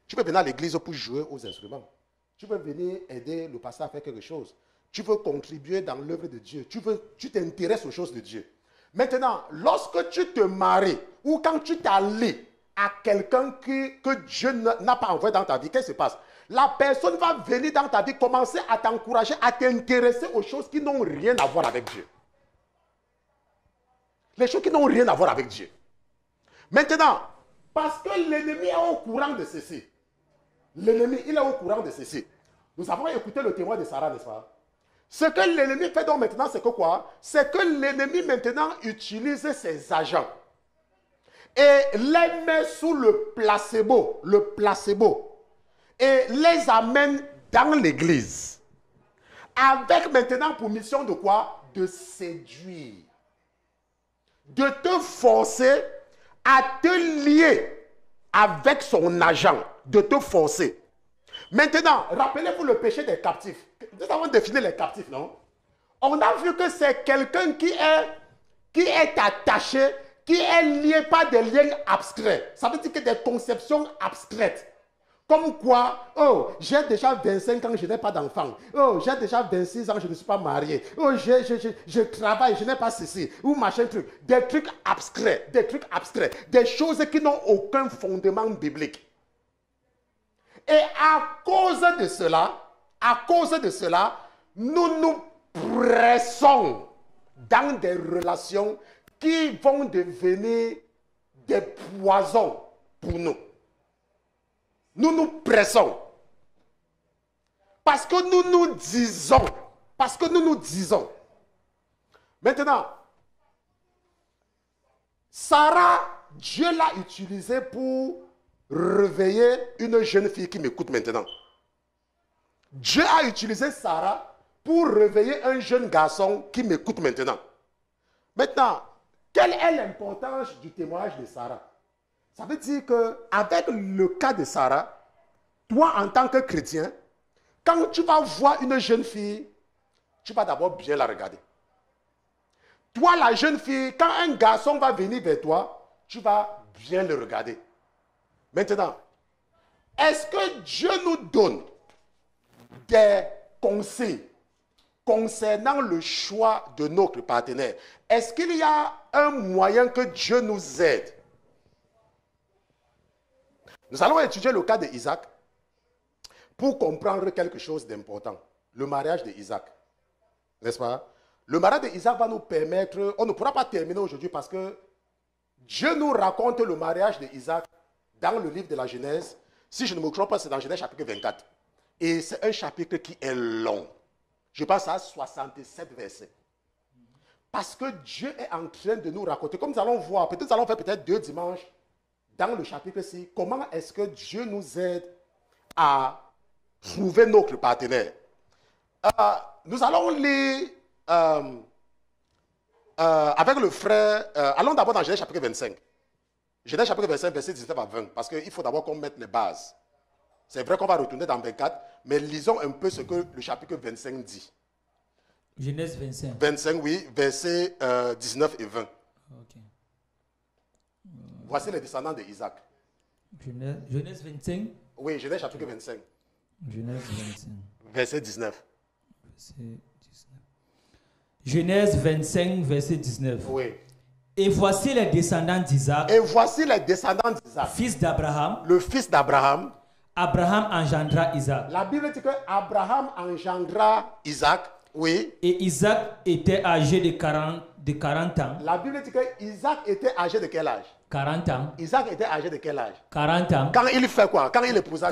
Tu peux venir à l'église pour jouer aux instruments. Tu peux venir aider le pasteur à faire quelque chose. Tu veux contribuer dans l'œuvre de Dieu. Tu t'intéresses aux choses de Dieu. Maintenant, lorsque tu te maries ou quand tu t'allies à quelqu'un que Dieu n'a pas envoyé dans ta vie, qu'est-ce qui se passe? La personne va venir dans ta vie, commencer à t'encourager, à t'intéresser aux choses qui n'ont rien à voir avec Dieu. Les choses qui n'ont rien à voir avec Dieu. Maintenant, parce que l'ennemi est au courant de ceci. L'ennemi, il est au courant de ceci. Nous avons écouté le témoin de Sarah, n'est-ce pas? Ce que l'ennemi fait donc maintenant, c'est que quoi? C'est que l'ennemi maintenant utilise ses agents et les met sous le placebo, et les amène dans l'église. Avec maintenant pour mission de quoi? De séduire. De te forcer à te lier avec son agent. De te forcer. Maintenant, rappelez-vous le péché des captifs. Nous avons défini les captifs, non? On a vu que c'est quelqu'un qui est attaché, qui est lié par des liens abstraits. Ça veut dire que des conceptions abstraites. Comme quoi, oh, j'ai déjà 25 ans, je n'ai pas d'enfant. Oh, j'ai déjà 26 ans, je ne suis pas marié. Oh, je travaille, je n'ai pas ceci. Ou machin truc. Des trucs abstraits, des choses qui n'ont aucun fondement biblique. Et à cause de cela, nous nous pressons dans des relations qui vont devenir des poisons pour nous. Nous nous pressons. Parce que nous nous disons. Maintenant, Sarah, Dieu l'a utilisée pour réveiller une jeune fille qui m'écoute maintenant. Dieu a utilisé Sarah pour réveiller un jeune garçon qui m'écoute maintenant. Maintenant, quelle est l'importance du témoignage de Sarah? Ça veut dire qu'avec le cas de Sarah, toi en tant que chrétien, quand tu vas voir une jeune fille, tu vas d'abord bien la regarder. Toi la jeune fille, quand un garçon va venir vers toi, tu vas bien le regarder. Maintenant, est-ce que Dieu nous donne des conseils concernant le choix de notre partenaire? Est-ce qu'il y a un moyen que Dieu nous aide? Nous allons étudier le cas d'Isaac pour comprendre quelque chose d'important. Le mariage d'Isaac. N'est-ce pas? Le mariage d'Isaac va nous permettre... On ne pourra pas terminer aujourd'hui parce que Dieu nous raconte le mariage d'Isaac dans le livre de la Genèse. Si je ne me trompe pas, c'est dans Genèse chapitre 24. Et c'est un chapitre qui est long. Je pense à 67 versets. Parce que Dieu est en train de nous raconter, comme nous allons voir, peut-être nous allons faire peut-être 2 dimanches, dans le chapitre-ci, comment est-ce que Dieu nous aide à trouver notre partenaire. Nous allons lire avec le frère. Allons d'abord dans Genèse chapitre 25. Genèse chapitre 25, verset 19 à 20. Parce qu'il faut d'abord qu'on mette les bases. C'est vrai qu'on va retourner dans 24, mais lisons un peu ce que le chapitre 25 dit. Genèse 25. 25, oui, versets 19 et 20. Okay. Voici les descendants d'Isaac. Genèse 25. Oui, Genèse chapitre 25. Genèse 25. Verset 19. Verset 19. Genèse 25, verset 19. Oui. Et voici les descendants d'Isaac. Et voici les descendants d'Isaac. Fils d'Abraham. Le fils d'Abraham. Abraham engendra Isaac. La Bible dit que Abraham engendra Isaac. Oui. Et Isaac était âgé de 40 ans. La Bible dit que Isaac était âgé de quel âge? 40 ans. Isaac était âgé de quel âge? 40 ans. Quand il fait quoi? Quand il épousa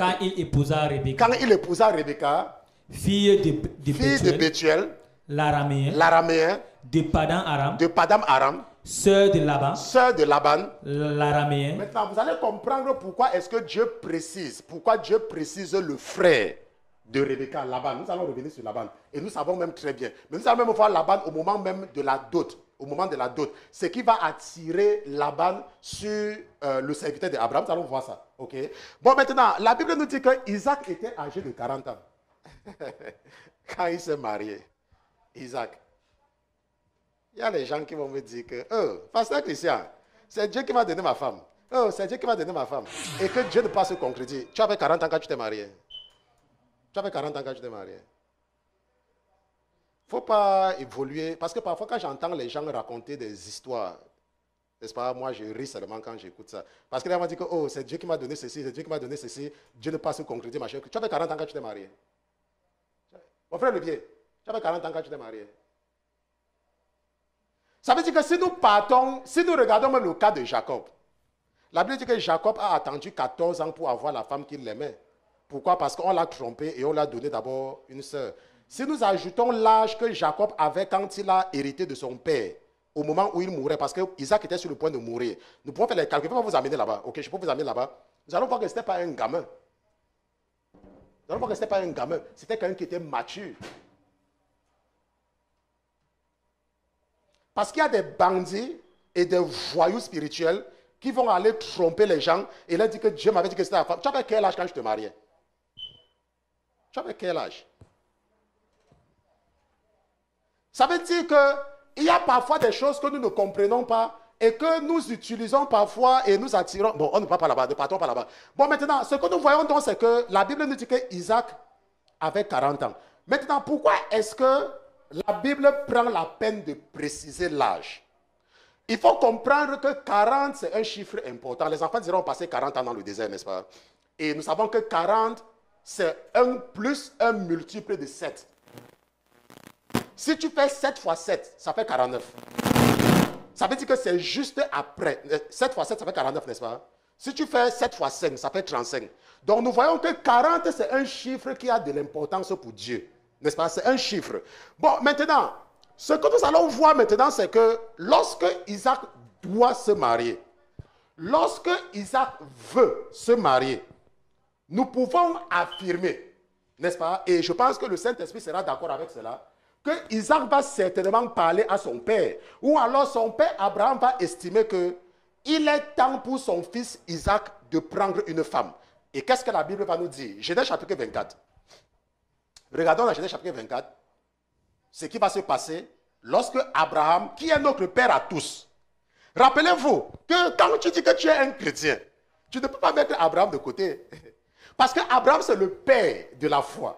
Rebecca. Quand il épousa Rebecca, fille de Bethuel, l'araméen, de Padam Aram, sœur de Laban, l'araméen. Maintenant, vous allez comprendre pourquoi est-ce que Dieu précise, le frère de Rebecca, Laban. Nous allons revenir sur Laban. Et nous savons même très bien. Mais nous allons même voir Laban au moment même de la dot. Au moment de la dot. Ce qui va attirer Laban sur le serviteur d'Abraham. Nous allons voir ça. Ok. Bon, maintenant, la Bible nous dit que Isaac était âgé de 40 ans. Quand il s'est marié, Isaac. Il y a les gens qui vont me dire que, pasteur Christian, c'est Dieu qui m'a donné ma femme. C'est Dieu qui m'a donné ma femme. Et que Dieu ne pas se concrétiser. Tu avais 40 ans quand tu t'es marié. Tu avais 40 ans quand tu t'es marié. Il ne faut pas évoluer. Parce que parfois, quand j'entends les gens raconter des histoires, n'est-ce pas, moi, je ris seulement quand j'écoute ça. Parce que là, on m'a dit que, c'est Dieu qui m'a donné ceci, c'est Dieu qui m'a donné ceci. Dieu ne pas se concrétiser, machin. Tu avais 40 ans quand tu t'es marié. Mon frère Levier, tu avais 40 ans quand tu t'es marié. Ça veut dire que si nous regardons même le cas de Jacob, la Bible dit que Jacob a attendu 14 ans pour avoir la femme qu'il aimait. Pourquoi? Parce qu'on l'a trompé et on l'a donné d'abord une sœur. Si nous ajoutons l'âge que Jacob avait quand il a hérité de son père, au moment où il mourait, parce que Isaac était sur le point de mourir, nous pouvons faire les calculs. Je peux vous amener là-bas. Ok, je peux vous amener là-bas. Nous allons voir que ce n'était pas un gamin. Nous allons voir que ce n'était pas un gamin. C'était quelqu'un qui était mature. Parce qu'il y a des bandits et des voyous spirituels qui vont aller tromper les gens et leur dire que Dieu m'avait dit que c'était la femme. Tu avais quel âge quand je te mariais? Tu avais quel âge? Ça veut dire qu'il y a parfois des choses que nous ne comprenons pas et que nous utilisons parfois et nous attirons. Bon, on ne part pas là-bas, ne partons pas là-bas. Bon, maintenant, ce que nous voyons donc, c'est que la Bible nous dit que Isaac avait 40 ans. Maintenant, pourquoi est-ce que la Bible prend la peine de préciser l'âge? Il faut comprendre que 40, c'est un chiffre important. Les enfants diront passer 40 ans dans le désert, n'est-ce pas? Et nous savons que 40, c'est 1 plus un multiple de 7. Si tu fais 7 fois 7, ça fait 49. Ça veut dire que c'est juste après. 7 fois 7, ça fait 49, n'est-ce pas? Si tu fais 7 fois 5, ça fait 35. Donc nous voyons que 40, c'est un chiffre qui a de l'importance pour Dieu. N'est-ce pas? C'est un chiffre. Bon, maintenant, ce que nous allons voir maintenant, c'est que lorsque Isaac doit se marier, lorsque Isaac veut se marier, nous pouvons affirmer, n'est-ce pas? Et je pense que le Saint-Esprit sera d'accord avec cela, que Isaac va certainement parler à son père. Ou alors son père Abraham va estimer que il est temps pour son fils Isaac de prendre une femme. Et qu'est-ce que la Bible va nous dire? Genèse chapitre 24. Regardons la Genèse chapitre 24. Ce qui va se passer lorsque Abraham, qui est notre père à tous, rappelez-vous que quand tu dis que tu es un chrétien, tu ne peux pas mettre Abraham de côté. Parce que Abraham, c'est le père de la foi.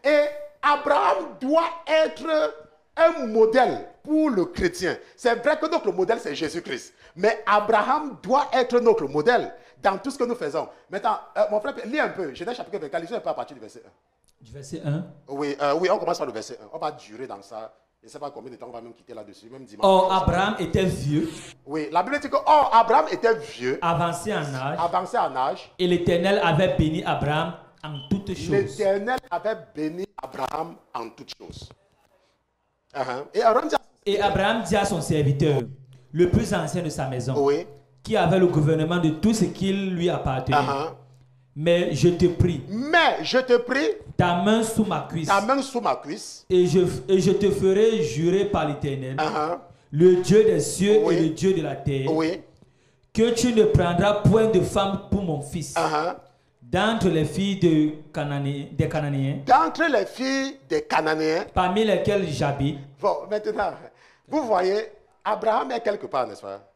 Et Abraham doit être un modèle pour le chrétien. C'est vrai que notre modèle, c'est Jésus-Christ. Mais Abraham doit être notre modèle dans tout ce que nous faisons. Maintenant, mon frère, lis un peu. Genèse chapitre 24, lisez un peu à partir du verset 1. Du verset 1? Oui, on commence par le verset 1. On va durer dans ça. Je ne sais pas combien de temps on va même quitter là-dessus. Même dimanche. Or, Abraham était vieux. Oui, la Bible dit que Abraham était vieux. Avancé en âge. Avancé en âge. Et l'Éternel avait béni Abraham en toutes choses. L'Éternel avait béni Abraham en toutes choses. Et Abraham dit à son serviteur, le plus ancien de sa maison, oui, qui avait le gouvernement de tout ce qui lui appartenait. Mais je te prie. Mais je te prie. Ta main sous ma cuisse. Ta main sous ma cuisse. Et je te ferai jurer par l'Éternel, le Dieu des cieux et le Dieu de la terre, que tu ne prendras point de femme pour mon fils. D'entre les filles des Cananéens. D'entre les filles des Cananéens. Parmi lesquelles j'habite. Bon, maintenant, vous voyez, Abraham est quelque part, n'est-ce pas?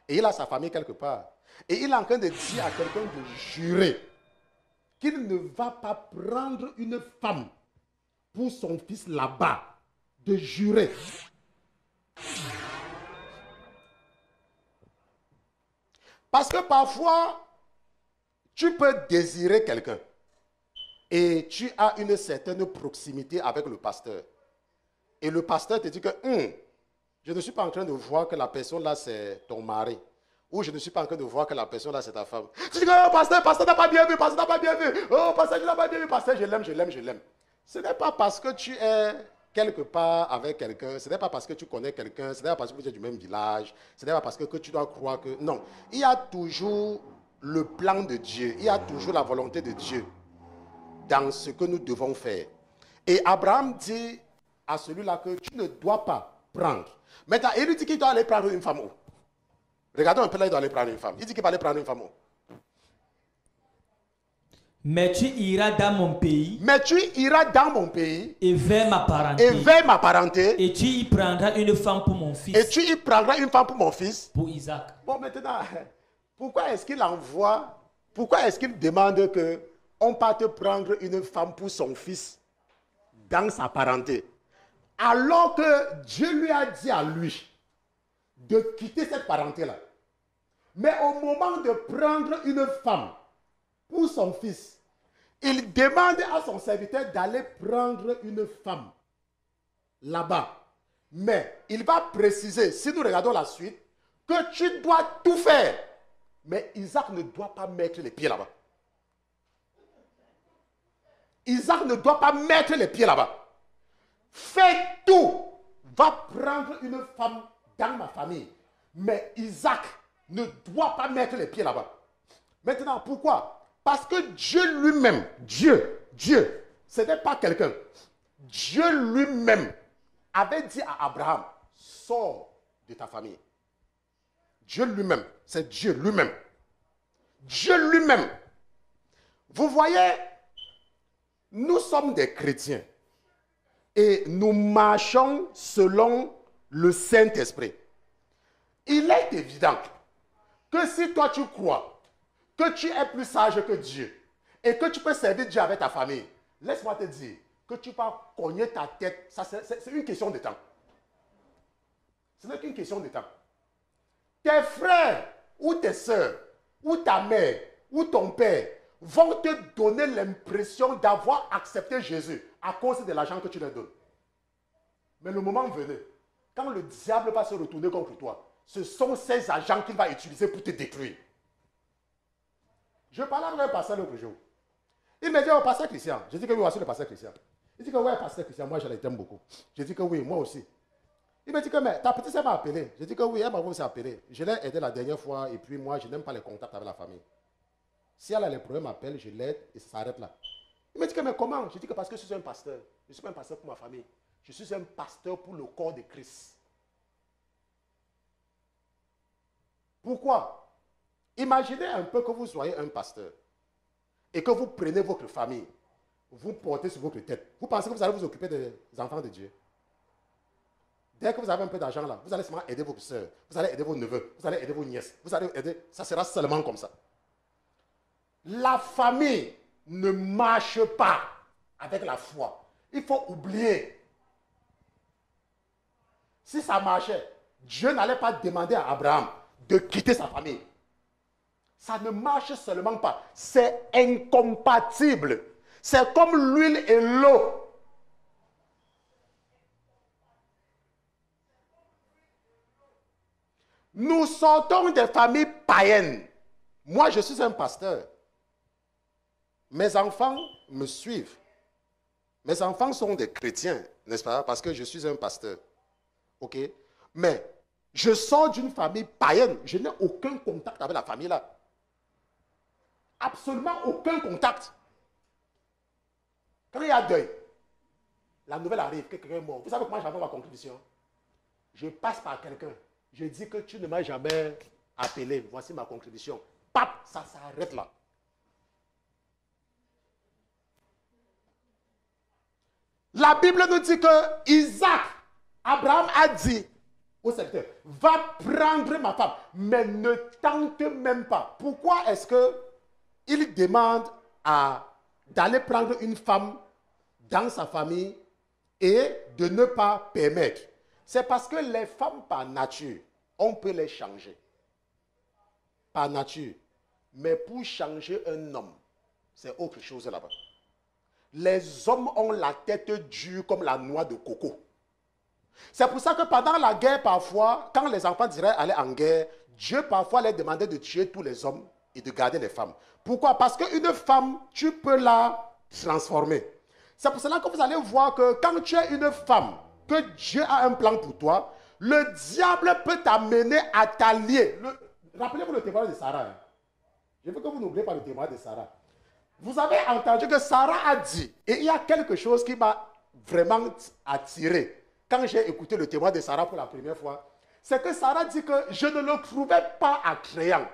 Et il a sa famille quelque part. Et il est en train de dire à quelqu'un de jurer qu'il ne va pas prendre une femme pour son fils là-bas. De jurer. Parce que parfois, tu peux désirer quelqu'un et tu as une certaine proximité avec le pasteur. Et le pasteur te dit que je ne suis pas en train de voir que la personne là c'est ton mari. Ou je ne suis pas en train de voir que la personne là c'est ta femme. Tu dis que oh, pasteur n'a pas bien vu, pasteur n'a pas bien vu. Oh, pasteur n'a pas bien vu, pasteur, je l'aime. Ce n'est pas parce que tu es quelque part avec quelqu'un, ce n'est pas parce que tu connais quelqu'un, ce n'est pas parce que vous êtes du même village, ce n'est pas parce que tu dois croire que... Non, il y a toujours le plan de Dieu, il y a toujours la volonté de Dieu dans ce que nous devons faire. Et Abraham dit à celui-là que tu ne dois pas prendre. Maintenant, il lui dit qu'il doit aller prendre une femme où? Regardons un peu là, il doit aller prendre une femme. Il dit qu'il va aller prendre une femme où? Mais tu iras dans mon pays. Mais tu iras dans mon pays. Et vers ma parenté. Et vers ma parenté. Et tu y prendras une femme pour mon fils. Et tu y prendras une femme pour mon fils. Pour Isaac. Bon, maintenant, pourquoi est-ce qu'il envoie, pourquoi est-ce qu'il demande que on parte prendre une femme pour son fils dans sa parenté? Alors que Dieu lui a dit à lui de quitter cette parenté-là. Mais au moment de prendre une femme pour son fils, il demande à son serviteur d'aller prendre une femme là-bas. Mais il va préciser, si nous regardons la suite, que tu dois tout faire. Mais Isaac ne doit pas mettre les pieds là-bas. Isaac ne doit pas mettre les pieds là-bas. Fais tout. Va prendre une femme dans ma famille. Mais Isaac ne doit pas mettre les pieds là-bas. Maintenant, pourquoi? Parce que Dieu lui-même, Dieu, ce n'est pas quelqu'un. Dieu lui-même avait dit à Abraham, sors de ta famille. Dieu lui-même, c'est Dieu lui-même. Dieu lui-même. Vous voyez, nous sommes des chrétiens et nous marchons selon le Saint-Esprit. Il est évident que si toi tu crois que tu es plus sage que Dieu et que tu peux servir Dieu avec ta famille, laisse-moi te dire que tu vas cogner ta tête. C'est une question de temps. Ce n'est qu'une question de temps. Tes frères ou tes soeurs ou ta mère ou ton père vont te donner l'impression d'avoir accepté Jésus à cause de l'argent que tu leur donnes. Mais le moment venu, quand le diable va se retourner contre toi, ce sont ces agents qu'il va utiliser pour te détruire. Je parlais avec un pasteur l'autre jour. Il me dit, oh, pasteur Christian. Je dis que oui, voici le pasteur Christian. Il dit que ouais, pasteur Christian, moi je l'aime beaucoup. Je dis que oui, moi aussi. Il me dit que mais ta petite sœur m'a appelé. Je dis que oui, elle m'a aussi appelé. Je l'ai aidé la dernière fois et puis moi je n'aime pas les contacts avec la famille. Si elle a les problèmes, m'appelle, je l'aide et ça s'arrête là. Il me dit que mais comment? Je dis que parce que je suis un pasteur. Je ne suis pas un pasteur pour ma famille. Je suis un pasteur pour le corps de Christ. Pourquoi? Imaginez un peu que vous soyez un pasteur et que vous prenez votre famille, vous portez sur votre tête. Vous pensez que vous allez vous occuper des enfants de Dieu? Dès que vous avez un peu d'argent là, vous allez seulement aider vos soeurs, vous allez aider vos neveux, vous allez aider vos nièces, vous allez aider, ça sera seulement comme ça. La famille ne marche pas avec la foi. Il faut oublier. Si ça marchait, Dieu n'allait pas demander à Abraham de quitter sa famille. Ça ne marche seulement pas. C'est incompatible. C'est comme l'huile et l'eau. Nous sortons des familles païennes. Moi, je suis un pasteur. Mes enfants me suivent. Mes enfants sont des chrétiens, n'est-ce pas? Parce que je suis un pasteur. OK? Mais je sors d'une famille païenne. Je n'ai aucun contact avec la famille là. absolument aucun contact. Quand il y a deuil, la nouvelle arrive, quelqu'un est mort. Vous savez comment j'avais ma contribution? Je passe par quelqu'un. Je dis que tu ne m'as jamais appelé. Voici ma contribution. Pap, ça s'arrête là. La Bible nous dit que Isaac, Abraham a dit au serviteur, va prendre ma femme, mais ne tente même pas. Pourquoi est-ce qu'il demande d'aller prendre une femme dans sa famille et de ne pas permettre? C'est parce que les femmes par nature, on peut les changer. Par nature. Mais pour changer un homme, c'est autre chose là-bas. Les hommes ont la tête dure comme la noix de coco. C'est pour ça que pendant la guerre, parfois, quand les enfants d'Israël allaient en guerre, Dieu parfois leur demandait de tuer tous les hommes et de garder les femmes. Pourquoi? Parce qu'une femme, tu peux la transformer. C'est pour cela que vous allez voir que quand tu es une femme, que Dieu a un plan pour toi, le diable peut t'amener à t'allier. Rappelez-vous le témoignage de Sarah. Hein? Je veux que vous n'oubliez pas le témoignage de Sarah. Vous avez entendu que Sarah a dit, et il y a quelque chose qui m'a vraiment attiré quand j'ai écouté le témoignage de Sarah pour la première fois, c'est que Sarah dit que je ne le trouvais pas attrayant.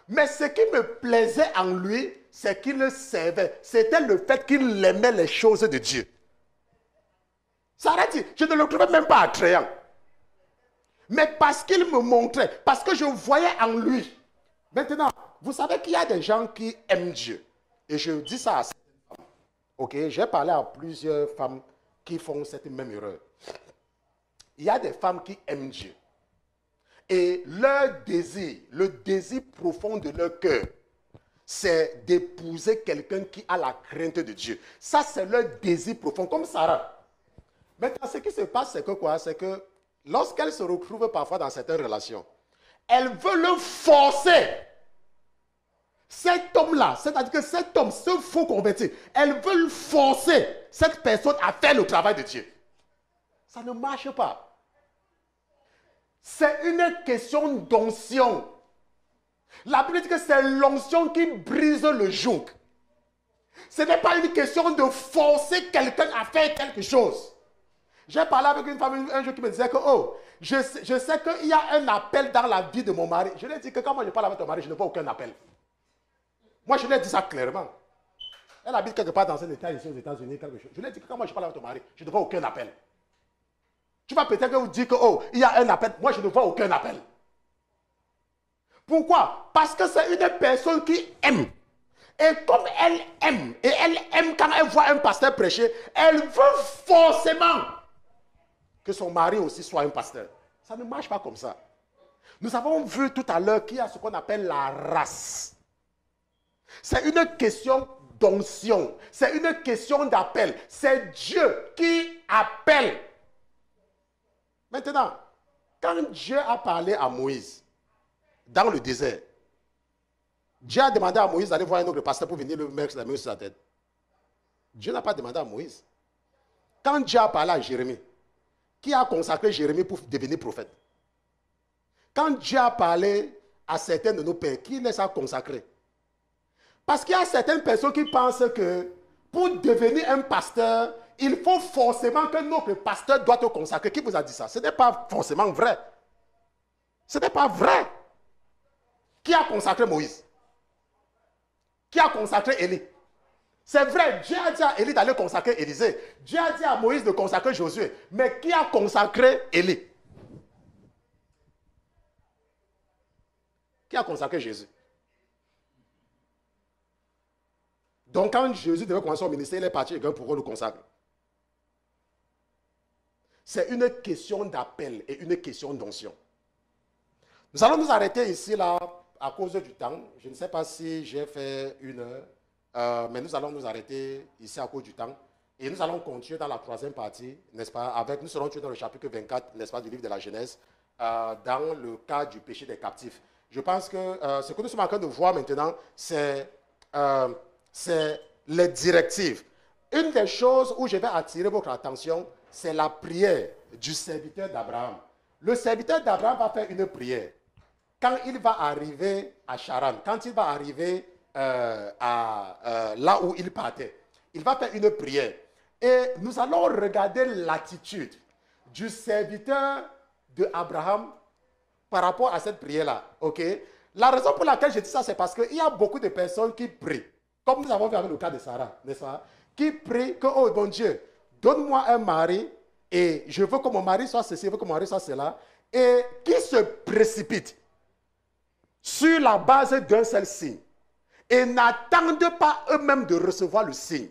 Mais ce qui me plaisait en lui, c'est qu'il le servait. C'était le fait qu'il aimait les choses de Dieu. Sarah dit, je ne le trouvais même pas attrayant. Mais parce qu'il me montrait, parce que je voyais en lui. Maintenant, vous savez qu'il y a des gens qui aiment Dieu. Et je dis ça à certaines femmes. Ok, j'ai parlé à plusieurs femmes qui font cette même erreur. Il y a des femmes qui aiment Dieu. Et leur désir, le désir profond de leur cœur, c'est d'épouser quelqu'un qui a la crainte de Dieu. Ça, c'est leur désir profond, comme Sarah. Maintenant, ce qui se passe, c'est que quoi? C'est que lorsqu'elles se retrouvent parfois dans certaines relations, elles veulent forcer cet homme-là, c'est-à-dire que cet homme, ce faux converti, elles veulent forcer cette personne à faire le travail de Dieu. Ça ne marche pas. C'est une question d'onction. La Bible dit que c'est l'onction qui brise le joug. Ce n'est pas une question de forcer quelqu'un à faire quelque chose. J'ai parlé avec une femme un jour qui me disait que, oh, je sais qu'il y a un appel dans la vie de mon mari. Je lui ai dit que quand moi je parle avec ton mari, je ne vois aucun appel. Moi, je lui ai dit ça clairement. Elle habite quelque part dans un état ici aux États-Unis, quelque chose. Je lui ai dit que quand moi je parle avec ton mari, je ne vois aucun appel. Tu vas peut-être vous dire que, oh, il y a un appel. Moi, je ne vois aucun appel. Pourquoi? Parce que c'est une personne qui aime. Et comme elle aime, et elle aime quand elle voit un pasteur prêcher, elle veut forcément que son mari aussi soit un pasteur. Ça ne marche pas comme ça. Nous avons vu tout à l'heure qu'il y a ce qu'on appelle la race. C'est une question d'onction. C'est une question d'appel. C'est Dieu qui appelle. Maintenant, quand Dieu a parlé à Moïse dans le désert, Dieu a demandé à Moïse d'aller voir un autre pasteur pour venir le mettre la main sur sa tête. Dieu n'a pas demandé à Moïse. Quand Dieu a parlé à Jérémie, qui a consacré Jérémie pour devenir prophète? Quand Dieu a parlé à certains de nos pères, qui les a consacrés? Parce qu'il y a certaines personnes qui pensent que pour devenir un pasteur, il faut forcément que notre pasteur doit te consacrer. Qui vous a dit ça? Ce n'est pas forcément vrai. Ce n'est pas vrai. Qui a consacré Moïse? Qui a consacré Élie? C'est vrai, Dieu a dit à Élie d'aller consacrer Élisée. Dieu a dit à Moïse de consacrer Josué. Mais qui a consacré Élie? Qui a consacré Jésus? Donc quand Jésus devait commencer son ministère, il est parti et pourquoi le consacre? C'est une question d'appel et une question d'onction. Nous allons nous arrêter ici là à cause du temps. Je ne sais pas si j'ai fait 1 heure, mais nous allons nous arrêter ici à cause du temps. Et nous allons continuer dans la 3e partie, n'est-ce pas? Nous serons tués dans le chapitre 24, n'est-ce pas, du livre de la Genèse, dans le cas du péché des captifs. Je pense que ce que nous sommes en train de voir maintenant, c'est les directives. Une des choses où je vais attirer votre attention, c'est la prière du serviteur d'Abraham. Le serviteur d'Abraham va faire une prière. Quand il va arriver à Charan, quand il va arriver là où il partait. Il va faire une prière. Et nous allons regarder l'attitude du serviteur de Abraham par rapport à cette prière-là. Okay? La raison pour laquelle je dis ça, c'est parce qu'il y a beaucoup de personnes qui prient, comme nous avons vu avec le cas de Sarah, n'est-ce pas? Qui prient que, oh bon Dieu, donne-moi un mari et je veux que mon mari soit ceci, je veux que mon mari soit cela, et qui se précipitent sur la base d'un seul signe et n'attendent pas eux-mêmes de recevoir le signe.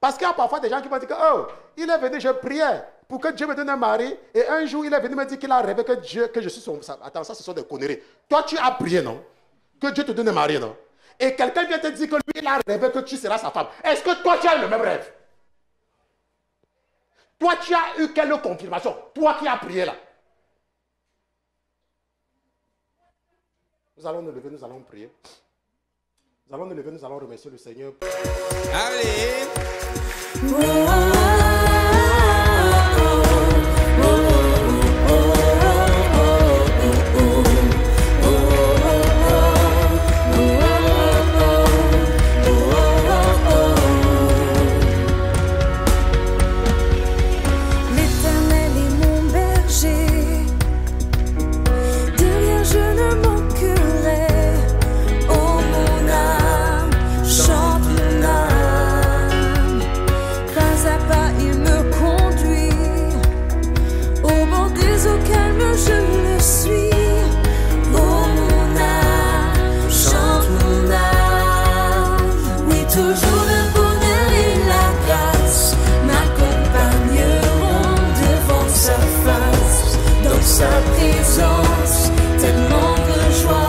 Parce qu'il y a parfois des gens qui vont dire que, oh, il est venu, je priais pour que Dieu me donne un mari, et un jour il est venu me dire qu'il a rêvé que je suis son... Attends, ça ce sont des conneries. Toi tu as prié, non? Que Dieu te donne un mari, non? Et quelqu'un vient te dire que lui il a rêvé que tu seras sa femme. Est-ce que toi tu as eu le même rêve? Toi tu as eu quelle confirmation? Toi qui as prié là. Nous allons nous lever, nous allons prier. Nous allons nous lever, nous allons remercier le Seigneur. Allez! Sa présence, tellement de joie.